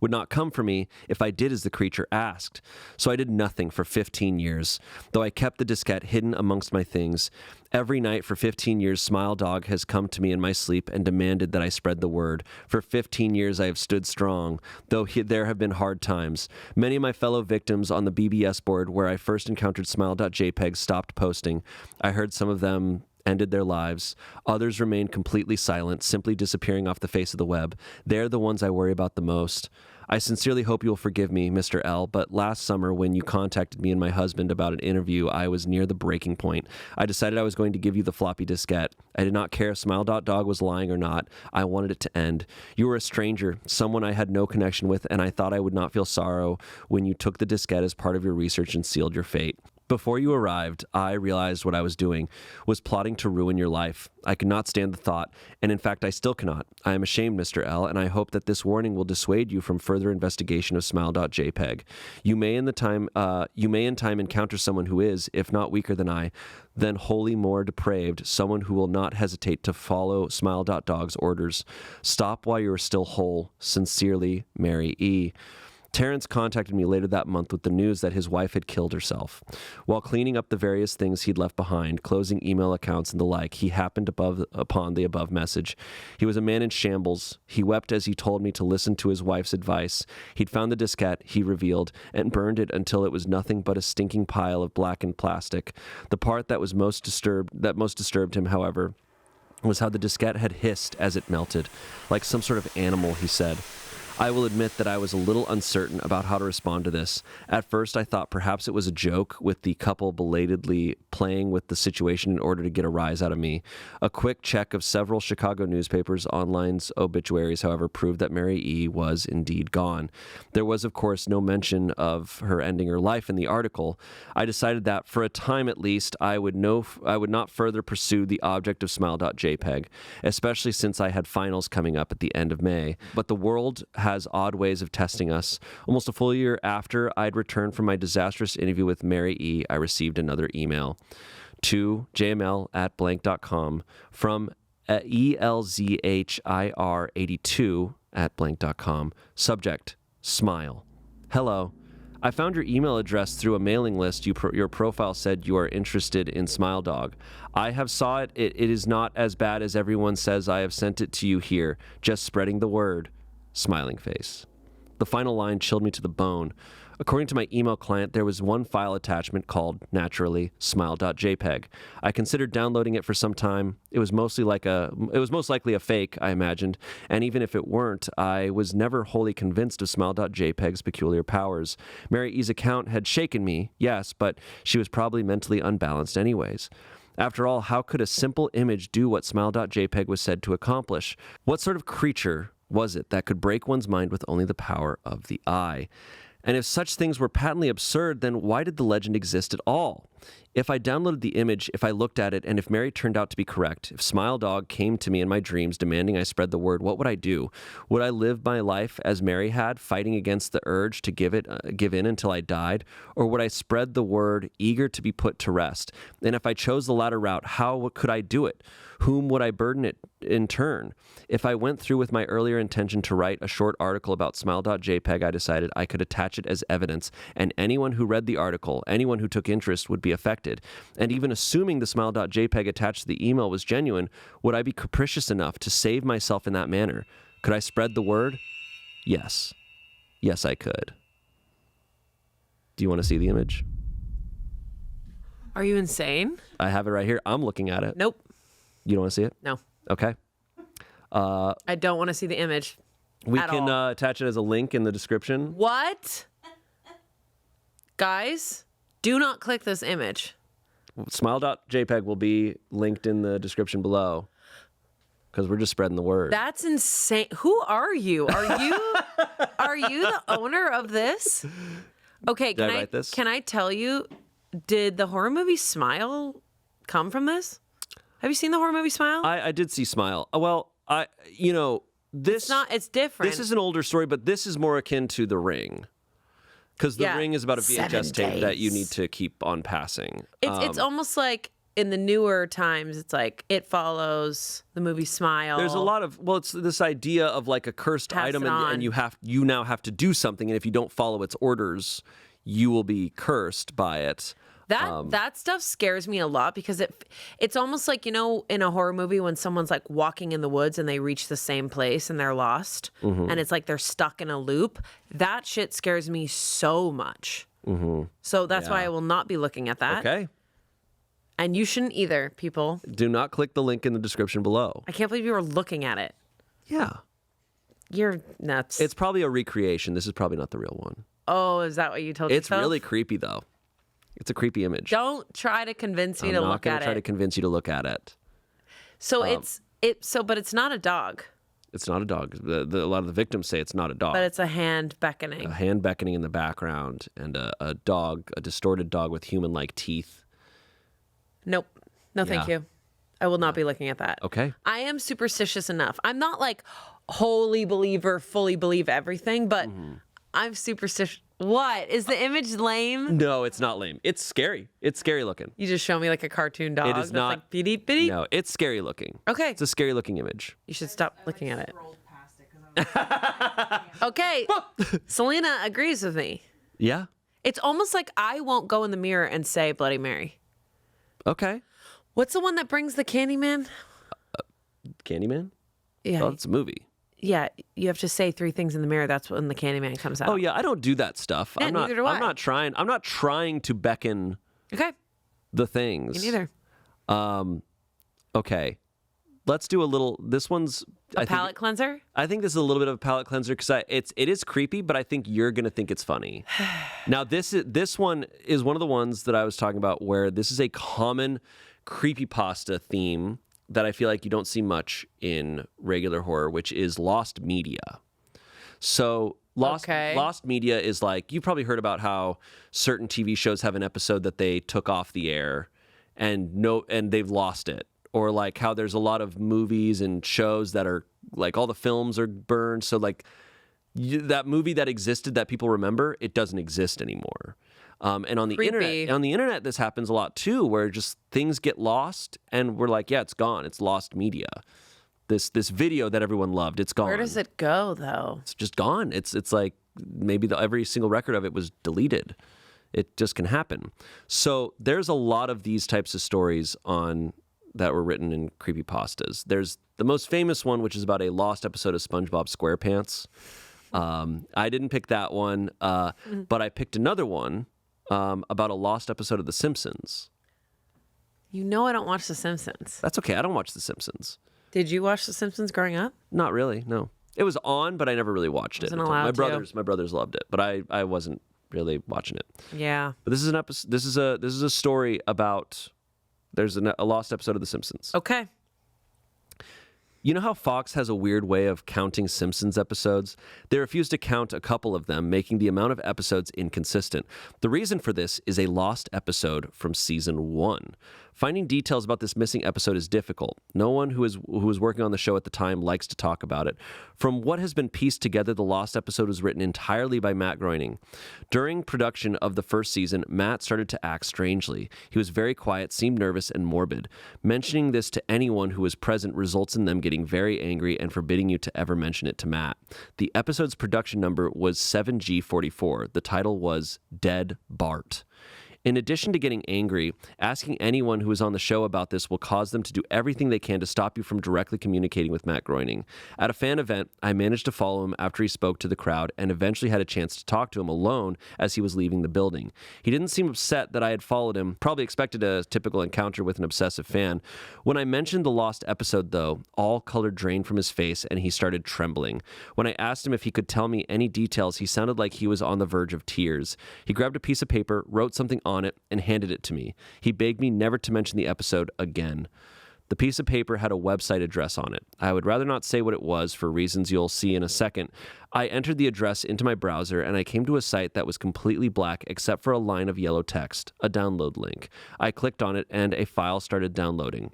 not come for me if I did as the creature asked? So I did nothing for 15 years, though I kept the diskette hidden amongst my things. Every night for 15 years, Smile Dog has come to me in my sleep and demanded that I spread the word. For 15 years, I have stood strong, though there have been hard times. Many of my fellow victims on the BBS board where I first encountered Smile.jpg stopped posting. I heard some of them ended their lives. Others remained completely silent, simply disappearing off the face of the web. They're the ones I worry about the most. I sincerely hope you will forgive me, Mr. L., but last summer when you contacted me and my husband about an interview, I was near the breaking point. I decided I was going to give you the floppy diskette. I did not care if Smile.dog was lying or not. I wanted it to end. You were a stranger, someone I had no connection with, and I thought I would not feel sorrow when you took the diskette as part of your research and sealed your fate. Before you arrived, I realized what I was doing was plotting to ruin your life. I could not stand the thought, and in fact, I still cannot. I am ashamed, Mr. L., and I hope that this warning will dissuade you from further investigation of Smile.jpg. You may in time encounter someone who is, if not weaker than I, then wholly more depraved, someone who will not hesitate to follow Smile.dog's orders. Stop while you are still whole. Sincerely, Mary E. Terrence contacted me later that month with the news that his wife had killed herself. While cleaning up the various things he'd left behind, closing email accounts and the like, he happened upon the above message. He was a man in shambles. He wept as he told me to listen to his wife's advice. He'd found the diskette, he revealed, and burned it until it was nothing but a stinking pile of blackened plastic. The part that most disturbed him, however, was how the diskette had hissed as it melted, like some sort of animal, he said. I will admit that I was a little uncertain about how to respond to this. At first, I thought perhaps it was a joke, with the couple belatedly playing with the situation in order to get a rise out of me. A quick check of several Chicago newspapers' online's obituaries, however, proved that Mary E. was indeed gone. There was, of course, no mention of her ending her life in the article. I decided that, for a time at least, I would not further pursue the object of Smile.jpg, especially since I had finals coming up at the end of May. But the world has odd ways of testing us. Almost a full year after I'd returned from my disastrous interview with Mary E., I received another email to jml@blank.com from elzhir82@blank.com. Subject, smile. Hello. I found your email address through a mailing list. Your profile said you are interested in Smile Dog. I have saw it. It is not as bad as everyone says. I have sent it to you here. Just spreading the word. Smiling face. The final line chilled me to the bone. According to my email client, there was one file attachment called, naturally, smile.jpg. I considered downloading it for some time. It was most likely a fake, I imagined, and even if it weren't, I was never wholly convinced of smile.jpg's peculiar powers. Mary E's account had shaken me, yes, but she was probably mentally unbalanced anyways. After all, how could a simple image do what smile.jpg was said to accomplish? What sort of creature was it that could break one's mind with only the power of the eye? And if such things were patently absurd, then why did the legend exist at all? If I downloaded the image, if I looked at it, and if Mary turned out to be correct, if Smile Dog came to me in my dreams demanding I spread the word, what would I do? Would I live my life as Mary had, fighting against the urge to give in until I died? Or would I spread the word, eager to be put to rest? And if I chose the latter route, how could I do it? Whom would I burden it in turn? If I went through with my earlier intention to write a short article about smile.jpg, I decided I could attach it as evidence, and anyone who read the article, anyone who took interest, would be affected. And even assuming the smile.jpg attached to the email was genuine, would I be capricious enough to save myself in that manner? Could I spread the word? Yes. Yes, I could. Do you want to see the image? Are you insane? I have it right here. I'm looking at it. Nope. You don't want to see it? No. Okay. I don't want to see the image. We can attach it as a link in the description. What? Guys, do not click this image. Smile.jpg will be linked in the description below because we're just spreading the word. That's insane. Who are you? Are you the owner of this? Okay, Did I write this? Can I tell you, did the horror movie Smile come from this? Have you seen the horror movie Smile? I did see Smile. Well, this... It's different. This is an older story, but this is more akin to The Ring. Because The Ring is about a VHS tape that you need to keep on passing. It's almost like in the newer times, it's like It Follows, the movie Smile. There's a lot of, it's this idea of like a cursed item and you now have to do something, and if you don't follow its orders, you will be cursed by it. That stuff scares me a lot because it's almost like, in a horror movie when someone's like walking in the woods and they reach the same place and they're lost and it's like they're stuck in a loop. That shit scares me so much. So that's why I will not be looking at that. Okay. And you shouldn't either, people. Do not click the link in the description below. I can't believe you were looking at it. Yeah. You're nuts. It's probably a recreation. This is probably not the real one. Oh, is that what you told yourself? It's really creepy, though. It's a creepy image. Don't try to convince me to look at it. I'm not going to try to convince you to look at it. So but it's not a dog. It's not a dog. A lot of the victims say it's not a dog. But it's a hand beckoning. A hand beckoning in the background, and a dog, a distorted dog with human-like teeth. Nope. No, thank you. I will not be looking at that. Okay. I am superstitious enough. I'm not like wholly believer, fully believe everything, but I'm superstitious. What? Is the image lame? No, it's not lame. It's scary. It's scary looking. You just show me like a cartoon dog. It is not. Like, bitty, bitty? No, it's scary looking. Okay. It's a scary looking image. You should stop looking at it. Okay. Selina agrees with me. Yeah. It's almost like I won't go in the mirror and say Bloody Mary. Okay. What's the one that brings the Candyman? Candyman? Yeah. Oh, it's a movie. Yeah, you have to say 3 things in the mirror. That's when the Candyman comes out. Oh yeah, I don't do that stuff. Yeah, neither do I. I'm not trying to beckon the things. Me neither. Okay. Let's do a little. This one's a palate cleanser. I think this is a little bit of a palate cleanser because it is creepy, but I think you're gonna think it's funny. Now this one is one of the ones that I was talking about where this is a common creepypasta theme that I feel like you don't see much in regular horror, which is lost media. So lost media is like, you've probably heard about how certain TV shows have an episode that they took off the air and they've lost it. Or like how there's a lot of movies and shows that are like all the films are burned. So like that movie that existed that people remember, it doesn't exist anymore. And on the internet, this happens a lot too, where just things get lost and we're like, yeah, it's gone. It's lost media. This video that everyone loved, it's gone. Where does it go though? It's just gone. It's like maybe every single record of it was deleted. It just can happen. So there's a lot of these types of stories that were written in creepypastas. There's the most famous one, which is about a lost episode of SpongeBob SquarePants. I didn't pick that one, but I picked another one about a lost episode of The Simpsons. You know I don't watch The Simpsons. That's okay. I don't watch The Simpsons. Did you watch The Simpsons growing up? Not really, no. It was on, but I never really watched it. My brothers loved it, but I wasn't really watching it. Yeah. But this is an episode. This is a story about. There's a lost episode of The Simpsons. Okay. You know how Fox has a weird way of counting Simpsons episodes? They refuse to count a couple of them, making the amount of episodes inconsistent. The reason for this is a lost episode from season 1. Finding details about this missing episode is difficult. No one who was working on the show at the time likes to talk about it. From what has been pieced together, the lost episode was written entirely by Matt Groening. During production of the first season, Matt started to act strangely. He was very quiet, seemed nervous, and morbid. Mentioning this to anyone who was present results in them getting very angry and forbidding you to ever mention it to Matt. The episode's production number was 7G44. The title was Dead Bart. In addition to getting angry, asking anyone who is on the show about this will cause them to do everything they can to stop you from directly communicating with Matt Groening. At a fan event, I managed to follow him after he spoke to the crowd and eventually had a chance to talk to him alone as he was leaving the building. He didn't seem upset that I had followed him, probably expected a typical encounter with an obsessive fan. When I mentioned the lost episode, though, all color drained from his face and he started trembling. When I asked him if he could tell me any details, he sounded like he was on the verge of tears. He grabbed a piece of paper, wrote something on it, and handed it to me. He begged me never to mention the episode again. The piece of paper had a website address on it. I would rather not say what it was for reasons you'll see in a second. I entered the address into my browser and I came to a site that was completely black except for a line of yellow text, a download link. I clicked on it and a file started downloading.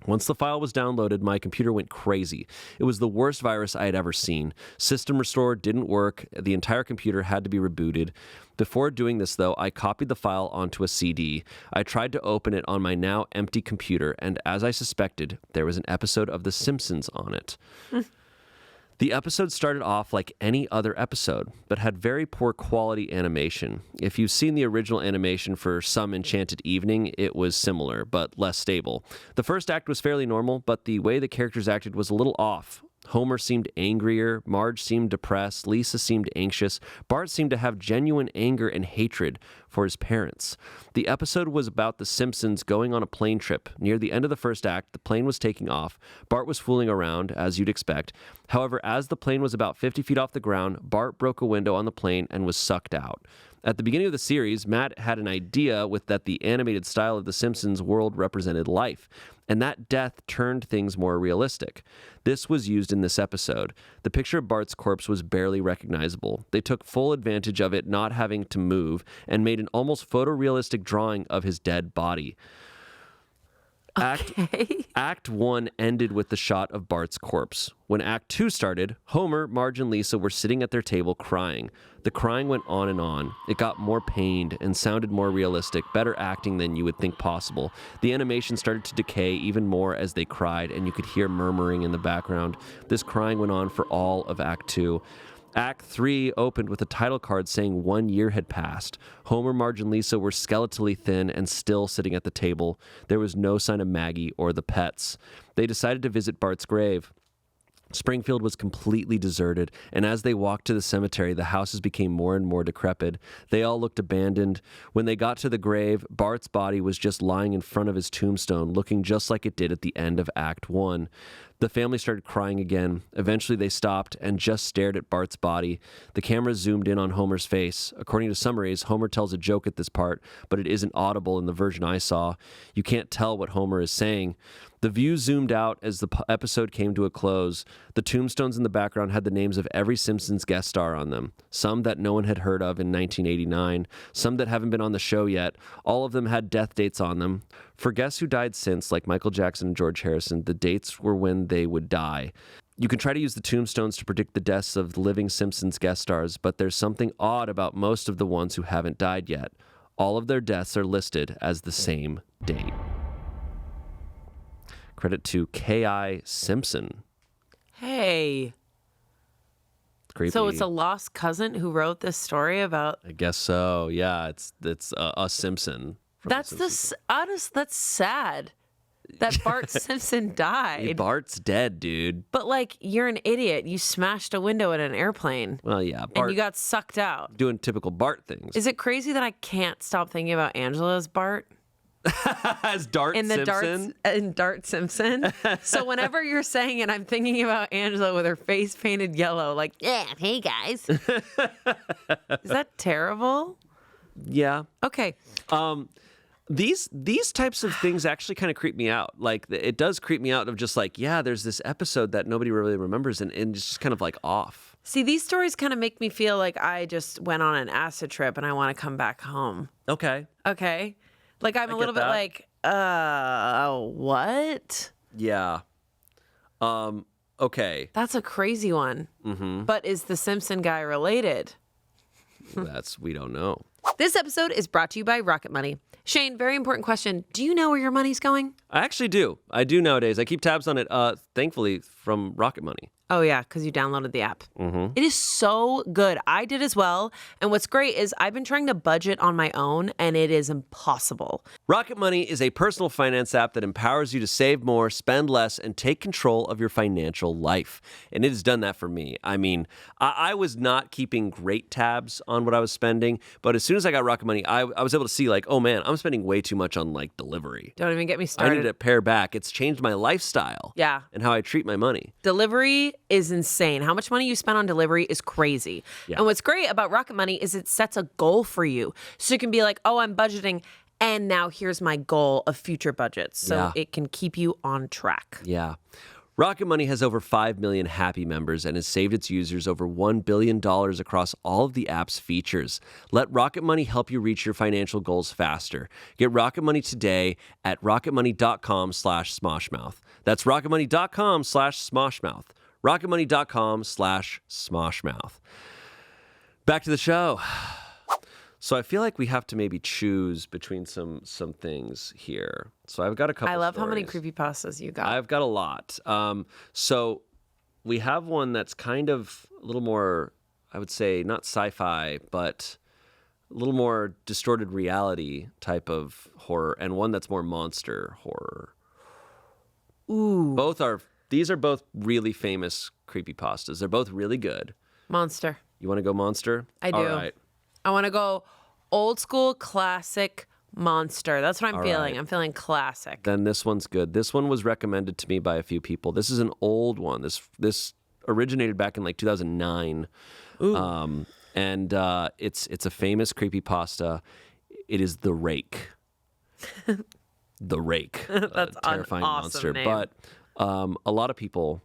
Once the file was downloaded, my computer went crazy. It was the worst virus I had ever seen. System Restore didn't work. The entire computer had to be rebooted. Before doing this, though, I copied the file onto a CD. I tried to open it on my now empty computer, and as I suspected, there was an episode of The Simpsons on it. The episode started off like any other episode, but had very poor quality animation. If you've seen the original animation for Some Enchanted Evening, it was similar, but less stable. The first act was fairly normal, but the way the characters acted was a little off. Homer seemed angrier, Marge seemed depressed, Lisa seemed anxious, Bart seemed to have genuine anger and hatred for his parents. The episode was about the Simpsons going on a plane trip. Near the end of the first act, the plane was taking off. Bart was fooling around, as you'd expect. However, as the plane was about 50 feet off the ground, Bart broke a window on the plane and was sucked out. At the beginning of the series, Matt had an idea that the animated style of The Simpsons world represented life, and that death turned things more realistic. This was used in this episode. The picture of Bart's corpse was barely recognizable. They took full advantage of it not having to move and made an almost photorealistic drawing of his dead body. Act 1 ended with the shot of Bart's corpse. When Act 2 started, Homer, Marge, and Lisa were sitting at their table crying. The crying went on and on. It got more pained and sounded more realistic, better acting than you would think possible. The animation started to decay even more as they cried, and you could hear murmuring in the background. This crying went on for all of Act 2. Act 3 opened with a title card saying 1 year had passed. Homer, Marge, and Lisa were skeletally thin and still sitting at the table. There was no sign of Maggie or the pets. They decided to visit Bart's grave. Springfield was completely deserted, and as they walked to the cemetery, the houses became more and more decrepit. They all looked abandoned. When they got to the grave, Bart's body was just lying in front of his tombstone, looking just like it did at the end of Act 1. The family started crying again. Eventually, they stopped and just stared at Bart's body. The camera zoomed in on Homer's face. According to summaries, Homer tells a joke at this part, but it isn't audible in the version I saw. You can't tell what Homer is saying. The view zoomed out as the episode came to a close. The tombstones in the background had the names of every Simpsons guest star on them, some that no one had heard of in 1989, some that haven't been on the show yet. All of them had death dates on them. For guests who died since, like Michael Jackson and George Harrison, the dates were when they would die. You can try to use the tombstones to predict the deaths of living Simpsons guest stars, but there's something odd about most of the ones who haven't died yet. All of their deaths are listed as the same date. Credit to K.I. Simpson. Hey. Creepy. So it's a lost cousin who wrote this story about... I guess so. Yeah, it's a Simpson. That's that's sad. that Bart Simpson died. Bart's dead, dude. But, like, you're an idiot. You smashed a window in an airplane. Well, yeah. Bart, and you got sucked out. Doing typical Bart things. Is it crazy that I can't stop thinking about Angela as Bart? As Dart Simpson? In Dart Simpson. So whenever you're saying it, I'm thinking about Angela with her face painted yellow. Like, yeah, hey, guys. Is that terrible? Yeah. Okay. These types of things actually kind of creep me out. Like, it does creep me out of just like, yeah, there's this episode that nobody really remembers, and it's just kind of like off. See, these stories kind of make me feel like I just went on an acid trip and I want to come back home. Okay. Like, I'm a little bit like, what? Yeah. Okay. That's a crazy one. Mm-hmm. But is the Simpson guy related? We don't know. This episode is brought to you by Rocket Money. Shayne, very important question. Do you know where your money's going? I actually do. I do nowadays. I keep tabs on it, thankfully, from Rocket Money. Oh, yeah, because you downloaded the app. Mm-hmm. It is so good. I did as well. And what's great is I've been trying to budget on my own, and it is impossible. Rocket Money is a personal finance app that empowers you to save more, spend less, and take control of your financial life. And it has done that for me. I mean, I was not keeping great tabs on what I was spending, but as soon as I got Rocket Money, I was able to see, like, oh, man, I'm spending way too much on, like, delivery. Don't even get me started. I need to pare back. It's changed my lifestyle. Yeah. And how I treat my money. Delivery is insane. How much money you spend on delivery is crazy. Yeah. And what's great about Rocket Money is it sets a goal for you. So you can be like, oh, I'm budgeting, and now here's my goal of future budgets. So it can keep you on track. Yeah. Rocket Money has over 5 million happy members and has saved its users over $1 billion across all of the app's features. Let Rocket Money help you reach your financial goals faster. Get Rocket Money today at rocketmoney.com/smoshmouth. That's rocketmoney.com/smoshmouth. rocketmoney.com/smoshmouth. Back to the show. So I feel like we have to maybe choose between some things here. So I've got a couple I love stories. how many creepypastas you got. I've got a lot. So we have one that's kind of a little more, I would say, not sci-fi, but a little more distorted reality type of horror, and one that's more monster horror. Ooh. These are both really famous creepypastas. They're both really good. Monster. You want to go monster? I do. All right. I want to go old school classic monster. That's what I'm feeling. Right. I'm feeling classic. Then this one's good. This one was recommended to me by a few people. This is an old one. This originated back in like 2009. Ooh. And it's a famous creepypasta. It is the Rake. The Rake. That's a terrifying an awesome monster. name. But a lot of people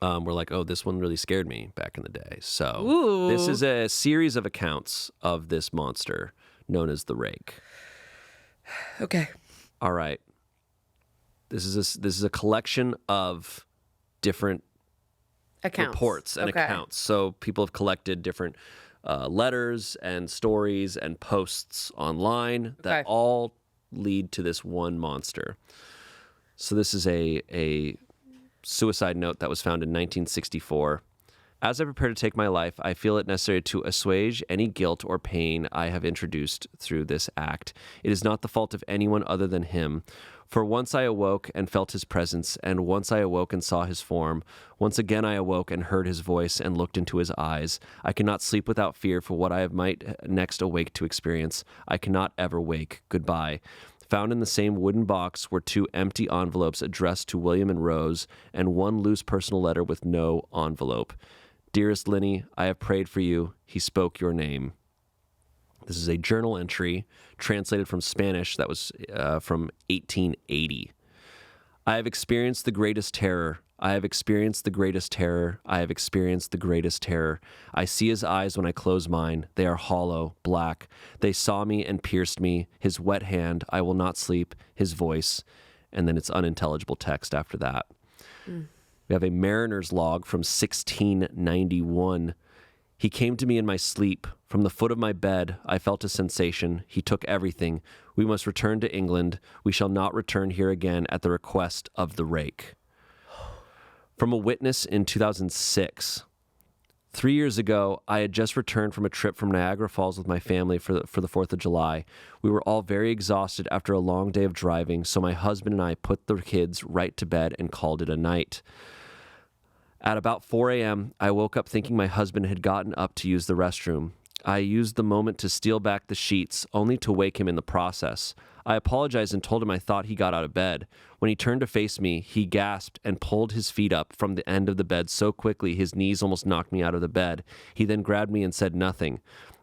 were like, oh, this one really scared me back in the day. So this is a series of accounts of this monster known as the Rake. Okay. All right. This is a collection of different reports and accounts. So people have collected different letters and stories and posts online that all lead to this one monster. So this is a suicide note that was found in 1964. As I prepare to take my life, I feel it necessary to assuage any guilt or pain I have introduced through this act. It is not the fault of anyone other than him. For once I awoke and felt his presence, and once I awoke and saw his form. Once again I awoke and heard his voice and looked into his eyes. I cannot sleep without fear for what I might next awake to experience. I cannot ever wake. Goodbye. Found in the same wooden box were 2 empty envelopes addressed to William and Rose, and 1 loose personal letter with no envelope. Dearest Linny, I have prayed for you. He spoke your name. This is a journal entry translated from Spanish that was from 1880. I have experienced the greatest terror. I have experienced the greatest terror. I have experienced the greatest terror. I see his eyes when I close mine. They are hollow, black. They saw me and pierced me. His wet hand, I will not sleep. His voice. And then it's unintelligible text after that. We have a mariner's log from 1691. He came to me in my sleep. From the foot of my bed, I felt a sensation. He took everything. We must return to England. We shall not return here again at the request of the Rake. From a witness in 2006. 3 years ago, I had just returned from a trip from Niagara Falls with my family for the 4th of July. We were all very exhausted after a long day of driving, so my husband and I put the kids right to bed and called it a night. At about 4 a.m., I woke up thinking my husband had gotten up to use the restroom. I used the moment to steal back the sheets, only to wake him in the process. I apologized and told him I thought he got out of bed. When he turned to face me, he gasped and pulled his feet up from the end of the bed so quickly his knees almost knocked me out of the bed. He then grabbed me and said nothing.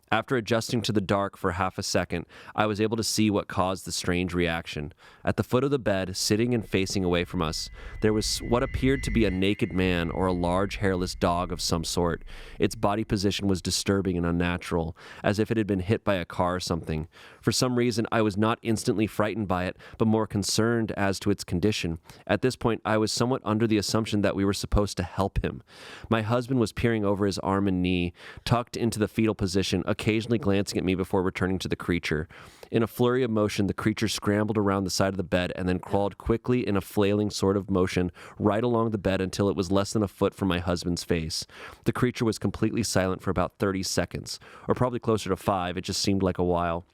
After adjusting to the dark for half a second, I was able to see what caused the strange reaction. At the foot of the bed, sitting and facing away from us, there was what appeared to be a naked man or a large hairless dog of some sort. Its body position was disturbing and unnatural, as if it had been hit by a car or something. For some reason, I was not instantly frightened by it, but more concerned as to its condition. At this point, I was somewhat under the assumption that we were supposed to help him. My husband was peering over his arm and knee, tucked into the fetal position, occasionally glancing at me before returning to the creature. In a flurry of motion, the creature scrambled around the side of the bed and then crawled quickly in a flailing sort of motion right along the bed until it was less than a foot from my husband's face. The creature was completely silent for about 30 seconds, or probably closer to 5. It just seemed like a while.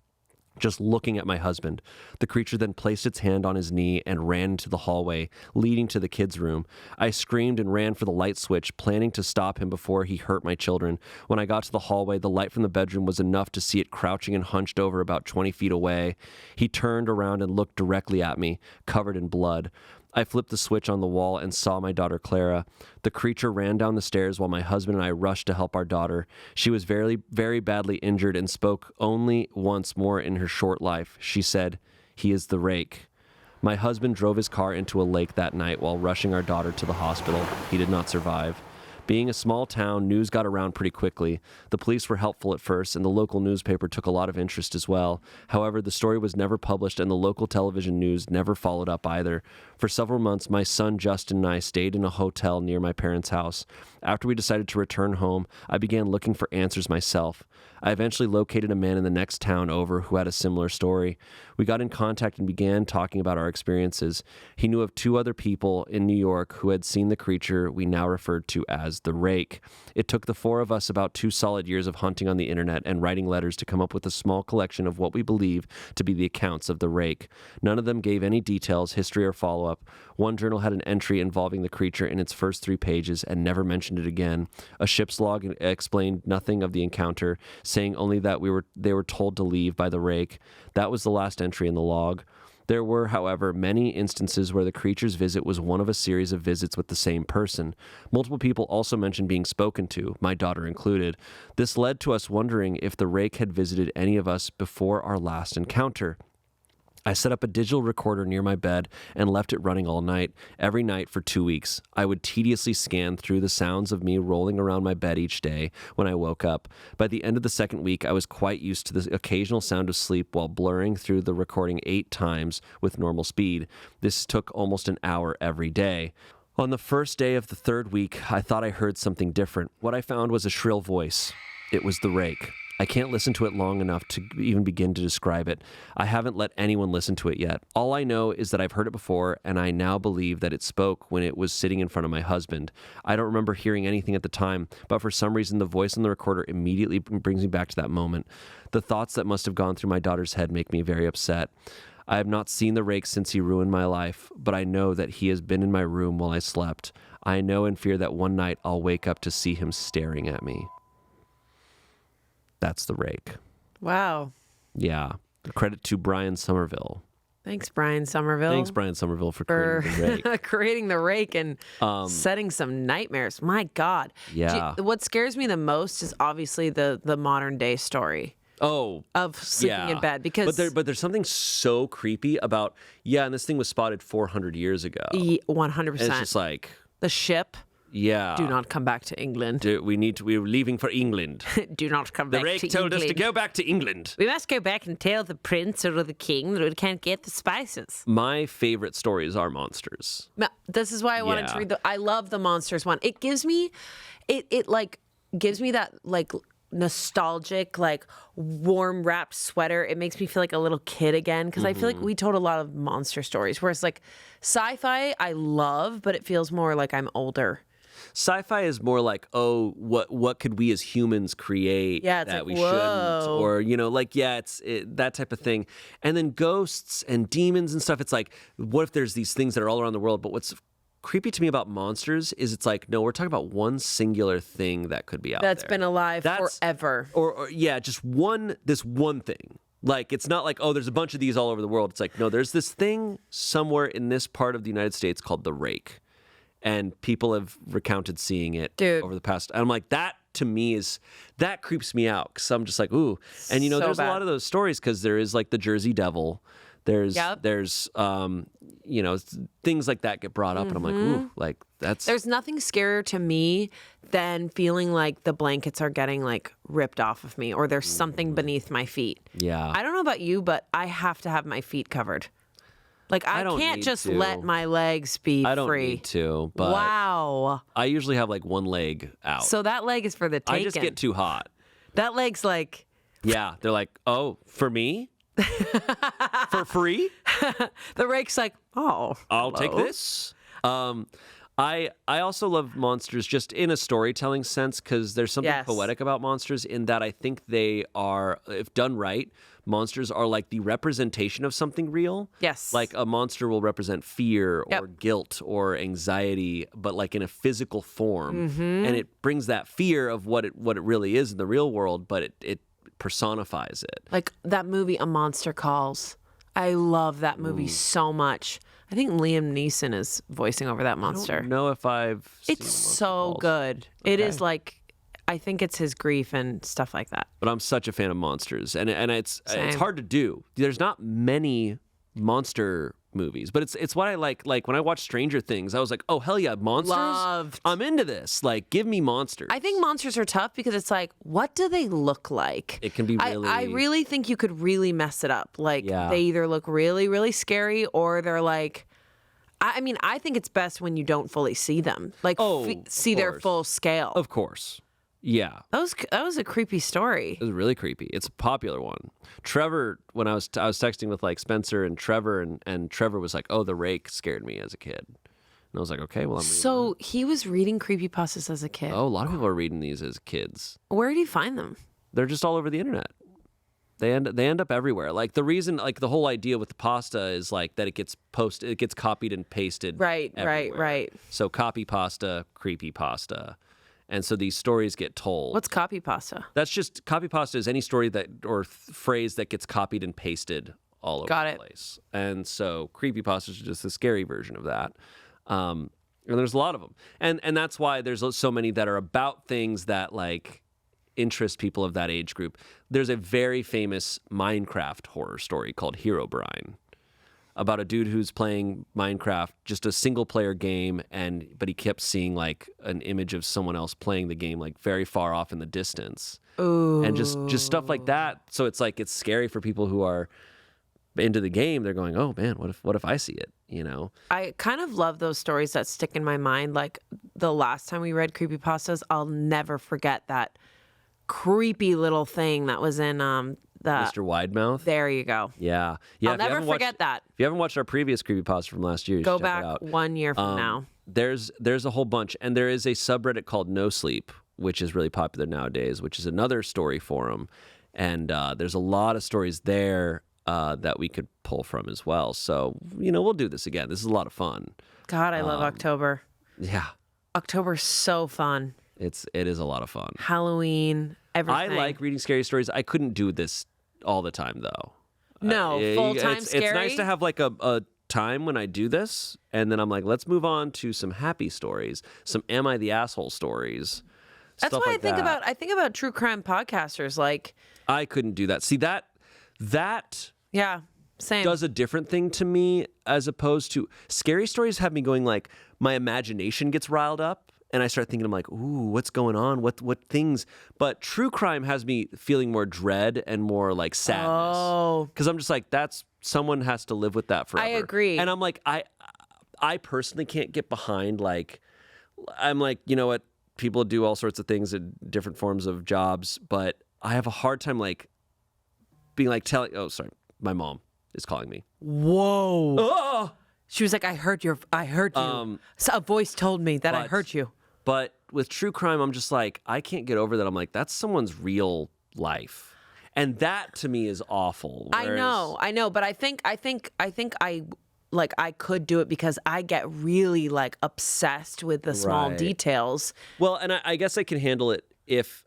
Just looking at my husband. The creature then placed its hand on his knee and ran into the hallway, leading to the kids' room. I screamed and ran for the light switch, planning to stop him before he hurt my children. When I got to the hallway, the light from the bedroom was enough to see it crouching and hunched over about 20 feet away. He turned around and looked directly at me, covered in blood. I flipped the switch on the wall and saw my daughter Clara. The creature ran down the stairs while my husband and I rushed to help our daughter. She was very, very badly injured and spoke only once more in her short life. She said, "He is the Rake." My husband drove his car into a lake that night while rushing our daughter to the hospital. He did not survive. Being a small town, news got around pretty quickly. The police were helpful at first, and the local newspaper took a lot of interest as well. However, the story was never published, and the local television news never followed up either. For several months, my son Justin and I stayed in a hotel near my parents' house. After we decided to return home, I began looking for answers myself. I eventually located a man in the next town over who had a similar story. We got in contact and began talking about our experiences. He knew of 2 other people in New York who had seen the creature we now referred to as the Rake. It took the 4 of us about 2 solid years of hunting on the internet and writing letters to come up with a small collection of what we believe to be the accounts of the Rake. None of them gave any details, history, or follow-up. One journal had an entry involving the creature in its first 3 pages and never mentioned it again. A ship's log explained nothing of the encounter, saying only that they were told to leave by the Rake. That was the last entry in the log. There were, however, many instances where the creature's visit was one of a series of visits with the same person. Multiple people also mentioned being spoken to, my daughter included. This led to us wondering if the Rake had visited any of us before our last encounter. I set up a digital recorder near my bed and left it running all night, every night for 2 weeks. I would tediously scan through the sounds of me rolling around my bed each day when I woke up. By the end of the 2nd week, I was quite used to the occasional sound of sleep while blurring through the recording 8 times with normal speed. This took almost an hour every day. On the first day of the 3rd week, I thought I heard something different. What I found was a shrill voice. It was the Rake. I can't listen to it long enough to even begin to describe it. I haven't let anyone listen to it yet. All I know is that I've heard it before, and I now believe that it spoke when it was sitting in front of my husband. I don't remember hearing anything at the time, but for some reason the voice on the recorder immediately brings me back to that moment. The thoughts that must have gone through my daughter's head make me very upset. I have not seen the Rake since he ruined my life, but I know that he has been in my room while I slept. I know and fear that one night I'll wake up to see him staring at me. That's the Rake. Wow. Yeah. Credit to Brian Somerville. Thanks, Brian Somerville. Thanks, Brian Somerville, for creating the Rake. Creating the Rake and setting some nightmares. My God. Yeah. What scares me the most is obviously the modern day story. Oh, of sleeping in bed, because but there's something so creepy about and this thing was spotted 400 years ago. 100%. It's just like the ship. Yeah. Do not come back to England. We're leaving for England. Do not come back to England. The Rake told us to go back to England. We must go back and tell the prince or the king that we can't get the spices. My favorite stories are monsters. This is why I wanted to read I love the monsters one. It gives me, it like gives me that like nostalgic, like warm wrapped sweater. It makes me feel like a little kid again, because I feel like we told a lot of monster stories, whereas like sci-fi I love, but it feels more like I'm older. Sci-fi is more like, oh, what could we as humans create it's that like, we whoa. shouldn't? Or, like, it's that type of thing. And then ghosts and demons and stuff, it's like, what if there's these things that are all around the world? But what's creepy to me about monsters is it's like, no, we're talking about one singular thing that could be out That's there. been alive forever. Or just this one thing. Like, it's not like, oh, there's a bunch of these all over the world. It's like, no, there's this thing somewhere in this part of the United States called the Rake. And people have recounted seeing it over the past. And I'm like, that to me that creeps me out. Because I'm just like, ooh. And, there's a lot of those stories because there is like the Jersey Devil. There's things like that get brought up. And I'm like, ooh, like that's. There's nothing scarier to me than feeling like the blankets are getting like ripped off of me or there's something beneath my feet. Yeah. I don't know about you, but I have to have my feet covered. Like, I can't just let my legs be free. I don't need to, but wow. I usually have like one leg out. So that leg is for the taking. I just get too hot. That leg's like. Yeah, they're like, oh, for me? For free? The Rake's like, oh, I'll take this. I also love monsters just in a storytelling sense because there's something poetic about monsters in that I think they are, if done right, monsters are like the representation of something real. Yes. Like a monster will represent fear or guilt or anxiety, but like in a physical form. Mm-hmm. And it brings that fear of what it really is in the real world, but it personifies it. Like that movie, A Monster Calls. I love that movie so much. I think Liam Neeson is voicing over that monster. I don't know if I've seen It's so good. Okay. It is like, I think it's his grief and stuff like that. But I'm such a fan of monsters, and it's hard to do. There's not many monster movies, but it's what I like. Like when I watched Stranger Things, I was like, oh hell yeah, monsters! Loved. I'm into this. Like, give me monsters. I think monsters are tough because it's like, what do they look like? It can be really. I really think you could really mess it up. Like they either look really, really scary, or they're like. I mean, I think it's best when you don't fully see them, like see their full scale. Of course. Yeah. That was a creepy story. It was really creepy. It's a popular one. Trevor, when I was texting with like Spencer and Trevor, and Trevor was like, "Oh, the Rake scared me as a kid," and I was like, "Okay, well, I'm reading so he was reading creepypastas as a kid. Oh, a lot of people are reading these as kids. Where do you find them? They're just all over the internet. They end up everywhere. Like the reason, like the whole idea with the pasta is like that it gets copied and pasted. Right. So copy pasta, creepy pasta. And so these stories get told. What's copy pasta? That's just copy pasta is any story that or phrase that gets copied and pasted all over the place. And so creepy pastas are just the scary version of that. And there's a lot of them. And that's why there's so many that are about things that like interest people of that age group. There's a very famous Minecraft horror story called Herobrine about a dude who's playing Minecraft, just a single player game, but he kept seeing like an image of someone else playing the game like very far off in the distance. Ooh. And just stuff like that. So it's like it's scary for people who are into the game. They're going, "Oh man, what if I see it?" You know? I kind of love those stories that stick in my mind. Like the last time we read creepypastas, I'll never forget that creepy little thing that was in the Mr. Widemouth. There you go. Yeah. I'll never forget that. If you haven't watched our previous creepypasta from last year, you go should check back it out. 1 year from now. There's a whole bunch, and there is a subreddit called No Sleep, which is really popular nowadays, which is another story forum, and there's a lot of stories there that we could pull from as well. So we'll do this again. This is a lot of fun. God, I love October. Yeah, October's so fun. It is a lot of fun. Halloween, everything. I like reading scary stories. I couldn't do this all the time though. No, full-time scary? It's nice to have like a time when I do this, and then I'm like, let's move on to some happy stories, some am I the asshole stories. That's stuff what like I think about true crime podcasters. Like I couldn't do that. See that yeah, same. does a different thing to me as opposed to scary stories have me going like my imagination gets riled up. And I start thinking, I'm like, ooh, what's going on? What things? But true crime has me feeling more dread and more like sadness. Oh. Because I'm just like, someone has to live with that forever. I agree. And I'm like, I personally can't get behind like, I'm like, you know what? People do all sorts of things in different forms of jobs, but I have a hard time like being like oh, sorry, my mom is calling me. Whoa. Oh! She was like, I heard you. So a voice told me that I heard you. But with true crime, I'm just like, I can't get over that. I'm like, that's someone's real life. And that to me is awful. Whereas... I know, but I think like I could do it because I get really like obsessed with the small details. Well, and I guess I can handle it if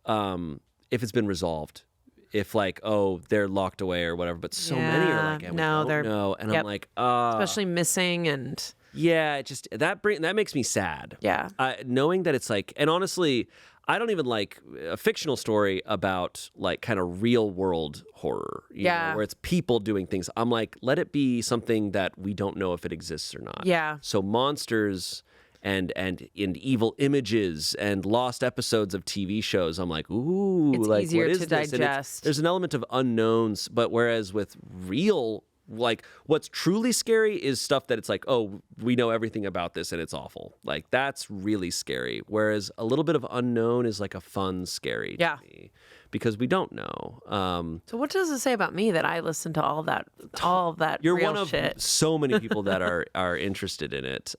it's been resolved. If like, oh, they're locked away or whatever, but so many are like, no, they're no, and I'm like, especially missing and it just that makes me sad. Yeah, knowing that it's like, and honestly, I don't even like a fictional story about like kind of real world horror, you know, where it's people doing things. I'm like, let it be something that we don't know if it exists or not. Yeah. So monsters and evil images and lost episodes of TV shows, I'm like, ooh, it's like easier what is to this? digest. There's an element of unknowns, but whereas with real, like what's truly scary is stuff that it's like, oh, we know everything about this and it's awful. Like that's really scary. Whereas a little bit of unknown is like a fun scary to me because we don't know. So what does it say about me that I listen to all of that You're real one of shit? So many people that are interested in it.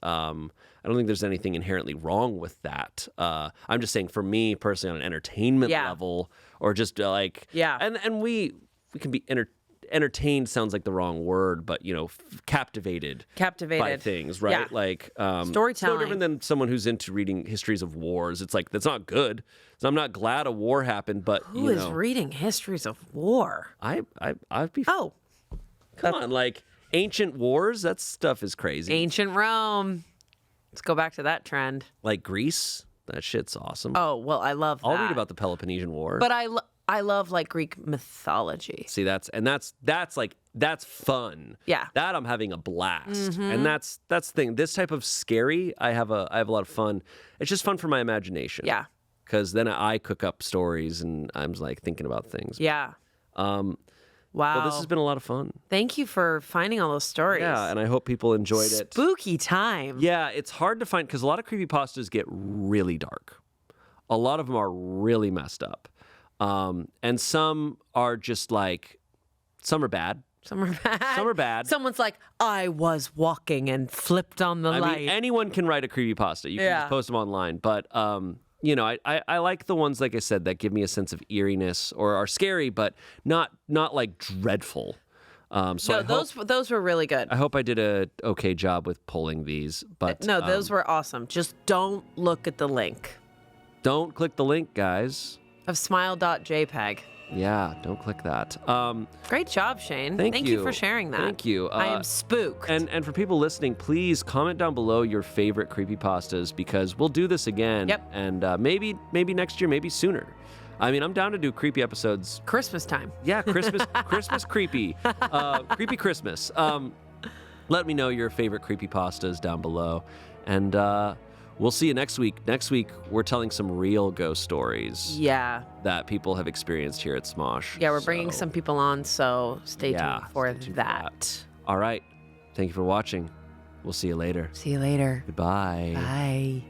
I don't think there's anything inherently wrong with that. I'm just saying for me personally on an entertainment level or just like, and we can be entertained sounds like the wrong word, but you know, captivated by things, right? Like storytelling. It's no different than someone who's into reading histories of wars. It's like that's not good. So I'm not glad a war happened, but who is reading histories of war? I'd be. Oh, come on, like ancient wars. That stuff is crazy. Ancient Rome. Let's go back to that trend. Like Greece. That shit's awesome. Oh well, I love that. I'll read about the Peloponnesian War. But I love like Greek mythology. See, that's fun. Yeah. That I'm having a blast. And that's the thing. This type of scary, I have a lot of fun. It's just fun for my imagination. Yeah. Because then I cook up stories and I'm like thinking about things. Yeah. Wow. Well, this has been a lot of fun. Thank you for finding all those stories. Yeah, and I hope people enjoyed it. Spooky time. Yeah, it's hard to find because a lot of creepypastas get really dark. A lot of them are really messed up. And some are just like, some are bad. Some are bad. Some are bad. Someone's like, I was walking and flipped on the light. I mean, anyone can write a creepypasta. You can just post them online. But, you know, I like the ones, like I said, that give me a sense of eeriness or are scary, but not like dreadful. So those were really good. I hope I did a okay job with pulling these. But no, those were awesome. Just don't look at the link. Don't click the link, guys. Of smile.jpg. Yeah, don't click that. Great job, Shayne. Thank you for sharing that. Thank you. I am spooked. And for people listening, please comment down below your favorite creepypastas because we'll do this again. Yep. And maybe next year, maybe sooner. I mean, I'm down to do creepy episodes. Christmas time. Yeah, Christmas creepy. Creepy Christmas. Let me know your favorite creepypastas down below. And we'll see you next week. Next week, we're telling some real ghost stories. Yeah. That people have experienced here at Smosh. Yeah, we're bringing some people on, so stay tuned for that. All right. Thank you for watching. We'll see you later. See you later. Goodbye. Bye.